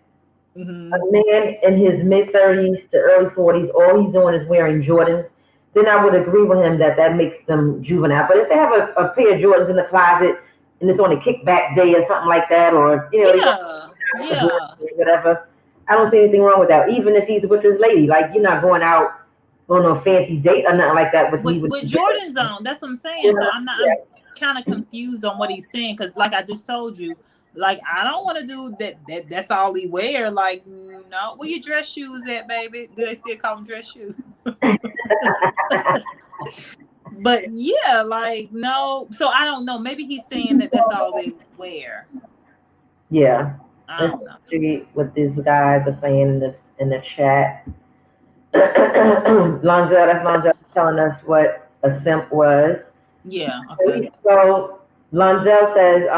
a man in his mid-30s to early 40s, all he's doing is wearing Jordans, then I would agree with him that makes them juvenile. But if they have a pair of Jordans in the closet and it's on a kickback day or something like that, or whatever, I don't see anything wrong with that. Even if he's with his lady, like you're not going out on a fancy date or nothing like that with Jordans on. That's what I'm saying. So I'm kind of confused on what he's saying because, like I just told you, like I don't want to do that. That's all he wear. Like no, where your dress shoes at, baby? Do they still call them dress shoes? But yeah, like no. So I don't know. Maybe he's saying that's all they wear. Yeah. Let's see what these guys are saying in the chat. Lonzel, that's Lonzel telling us what a simp was. Yeah. Okay. So Lonzel says,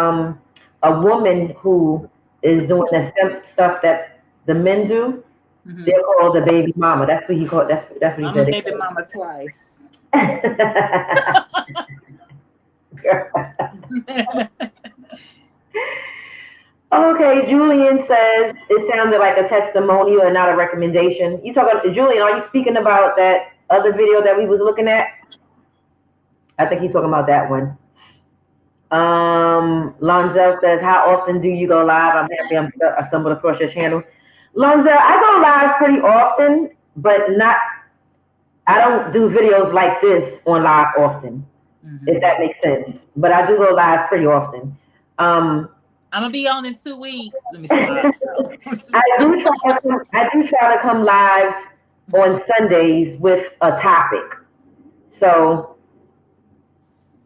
a woman who is doing the simp stuff that the men do, they're called the baby mama. That's what he called. That's what he I'm said. a baby mama twice. Okay, Julian says it sounded like a testimonial and not a recommendation. You talking about Julian? Are you speaking about that other video that we was looking at? I think he's talking about that one. Lonzel says, how often do you go live? I'm happy I stumbled across your channel. Lonzel, I go live pretty often, but I don't do videos like this on live often, if that makes sense. But I do go live pretty often. I'm gonna be on in 2 weeks. Let me stop. I do try to come live on Sundays with a topic. So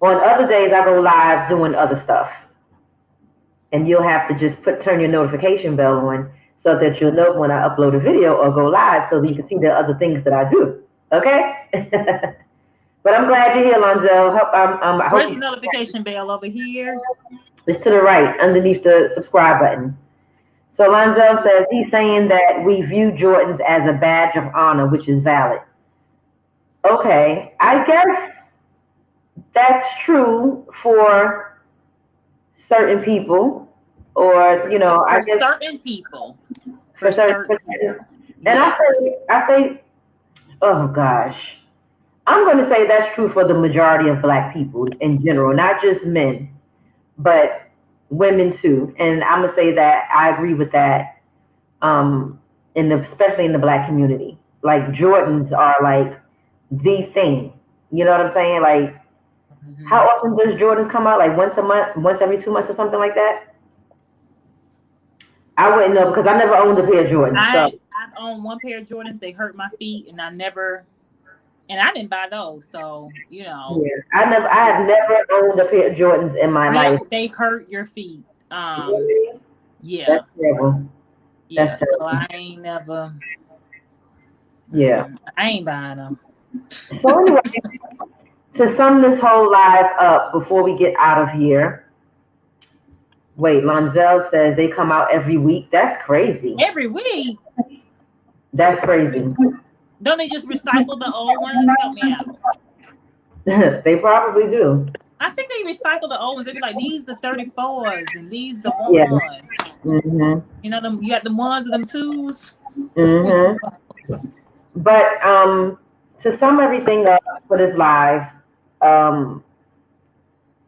on other days, I go live doing other stuff. And you'll have to just turn your notification bell on so that you'll know when I upload a video or go live so that you can see the other things that I do. Okay? But I'm glad you're here, Lonzel. Where's the notification bell? Over here? It's to the right, underneath the subscribe button. So Lonzel says he's saying that we view Jordans as a badge of honor, which is valid. Okay, I guess that's true for certain people, or for certain people. For certain people. And I say, oh gosh, I'm going to say that's true for the majority of Black people in general, not just men, but women too. And I'm gonna say that I agree with that. Especially in the Black community, like Jordans are like the thing. You know what I'm saying? Like, how often does Jordans come out? Like once a month, once every 2 months, or something like that? I wouldn't know because I never owned a pair of Jordans. I've owned one pair of Jordans. They hurt my feet, and I didn't buy those. So Yeah, I have never owned a pair of Jordans in my life. They hurt your feet. Really? Yeah. That's terrible. Yeah. So I ain't never. Yeah. I ain't buying them. So anyway, to sum this whole live up before we get out of here. Wait, Lonzel says they come out every week. That's crazy. Every week? That's crazy. Don't they just recycle the old ones? Help me out. They probably do. I think they recycle the old ones. They be like, these the 34s and these the ones. Mm-hmm. You know them. You got the ones and them twos. Mm-hmm. But to sum everything up for this live,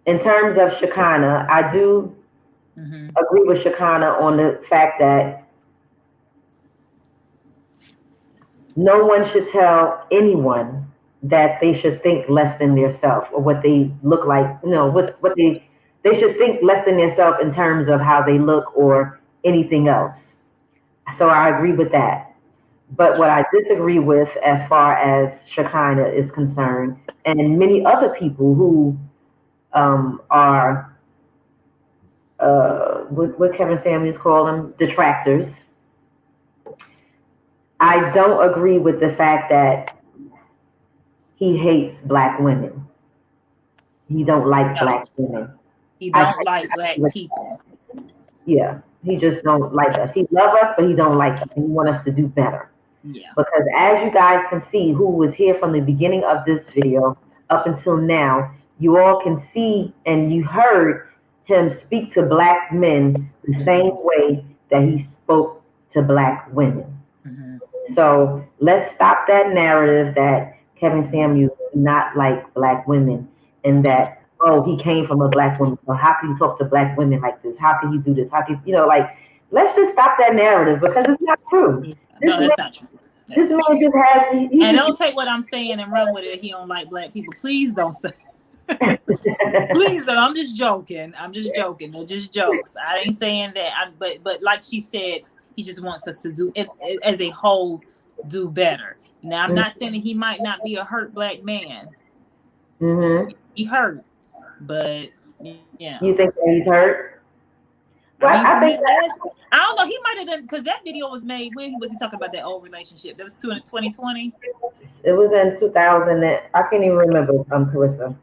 in terms of Shekinah, I do agree with Shekinah on the fact that no one should tell anyone that they should think less than themselves or what they look like. What they should think less than themselves in terms of how they look or anything else. So I agree with that. But what I disagree with as far as Shekinah is concerned, and many other people who are what Kevin Samuels call them, detractors, I don't agree with the fact that he hates Black women. He don't like Black women. He don't like Black people. Yeah, he just don't like us. He loves us, but he don't like us. And he want us to do better. Yeah. Because as you guys can see, who was here from the beginning of this video up until now, you all can see and you heard him speak to Black men the same way that he spoke to Black women. So let's stop that narrative that Kevin Samuels do not like Black women and that, oh, he came from a Black woman. So how can you talk to Black women like this? How can you do this? How can let's just stop that narrative because it's not true. No, that's not true. This man just has. And don't take what I'm saying and run with it. He don't like Black people. Please don't say. Please don't. I'm just joking. They're just jokes. I ain't saying that. But like she said, he just wants us to do it as a whole, do better. Now I'm not saying that he might not be a hurt Black man. He hurt, but yeah. You think that he's hurt? I don't know. He might have it because that video was made when was he talking about that old relationship? That was 2020. It was in 2000. I can't even remember. Carissa.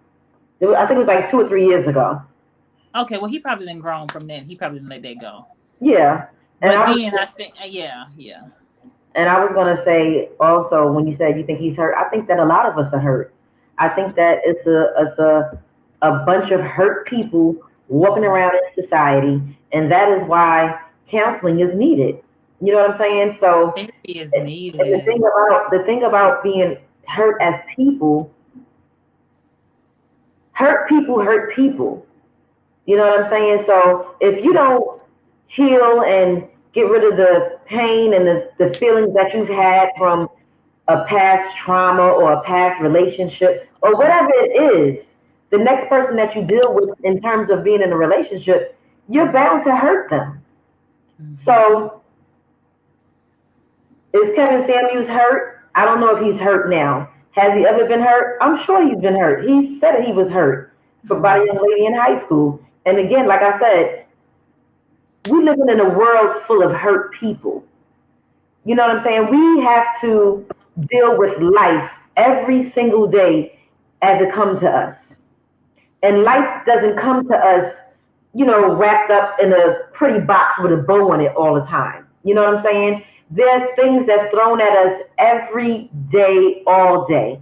I think it was like 2 or 3 years ago. Okay, well, he probably been grown from then. He probably didn't let that go. Yeah. But I think, yeah. And I was gonna say also, when you said you think he's hurt, I think that a lot of us are hurt. I think that it's a bunch of hurt people walking around in society, and that is why counseling is needed. You know what I'm saying? So therapy is needed. And the thing about being hurt as people, hurt people. You know what I'm saying? So if you don't heal and get rid of the pain and the feelings that you've had from a past trauma or a past relationship or whatever it is, the next person that you deal with in terms of being in a relationship, you're bound to hurt them. So is Kevin Samuels hurt? I don't know if he's hurt now. Has he ever been hurt? I'm sure he's been hurt. He said he was hurt by a young lady in high school. And again, like I said, we live in a world full of hurt people. You know what I'm saying? We have to deal with life every single day as it comes to us. And life doesn't come to us, wrapped up in a pretty box with a bow on it all the time. You know what I'm saying? There's things that's thrown at us every day, all day.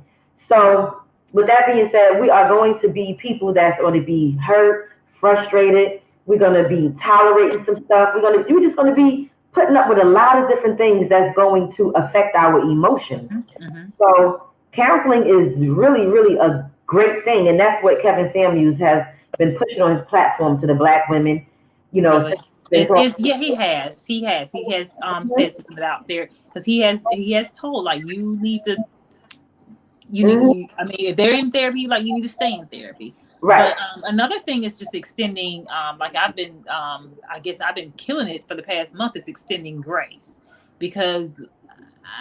So with that being said, we are going to be people that's going to be hurt, frustrated. We're going to be tolerating some stuff. We're just going to be putting up with a lot of different things that's going to affect our emotions. Mm-hmm. So counseling is really, really a great thing. And that's what Kevin Samuels has been pushing on his platform to the Black women, Really? Yeah, he has said something out there because he has told like you need, I mean, if they're in therapy, like you need to stay in therapy. Right. But another thing is just extending, like I've been, I guess I've been killing it for the past month is extending grace because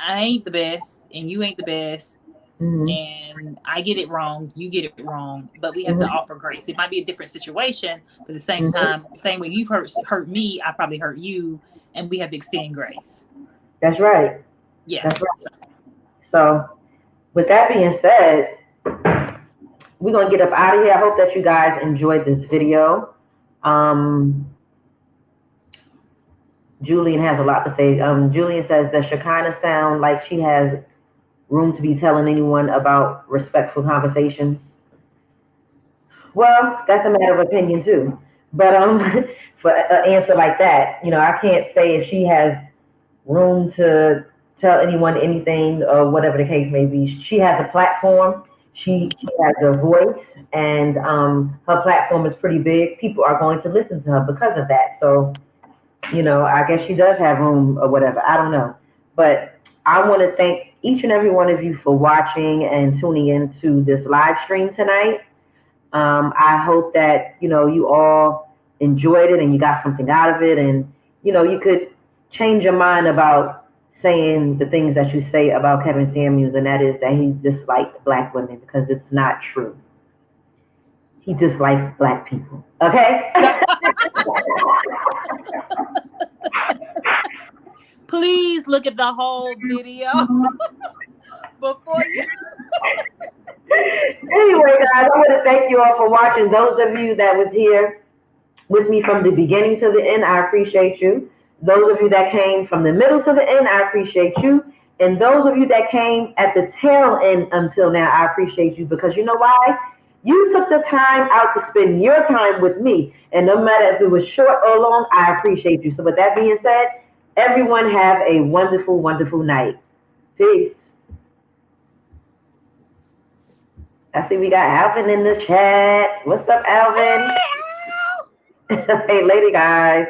I ain't the best and you ain't the best. Mm-hmm. And I get it wrong, you get it wrong, but we have to offer grace. It might be a different situation, but at the same time, same way you've hurt me, I probably hurt you, and we have to extend grace. That's right. Yeah. That's right. So with that being said, we're going to get up out of here. I hope that you guys enjoyed this video. Julian has a lot to say. Julian says, does Shekinah sound like she has room to be telling anyone about respectful conversations? Well, that's a matter of opinion too. But for an answer like that, I can't say if she has room to tell anyone anything or whatever the case may be. She has a platform. She has a voice, and her platform is pretty big. People are going to listen to her because of that. So, I guess she does have room or whatever. I don't know. But I want to thank each and every one of you for watching and tuning into this live stream tonight. I hope that, you all enjoyed it and you got something out of it. And, you could change your mind about saying the things that you say about Kevin Samuels, and that is that he dislikes Black women, because it's not true. He dislikes Black people. Okay? Please look at the whole video before you. Anyway, guys, I want to thank you all for watching. Those of you that was here with me from the beginning to the end, I appreciate you. Those of you that came from the middle to the end, I appreciate you. And those of you that came at the tail end until now, I appreciate you, because you know why? You took the time out to spend your time with me. And no matter if it was short or long, I appreciate you. So with that being said, everyone have a wonderful, wonderful night. Peace. I see we got Alvin in the chat. What's up, Alvin? Hey, later, guys.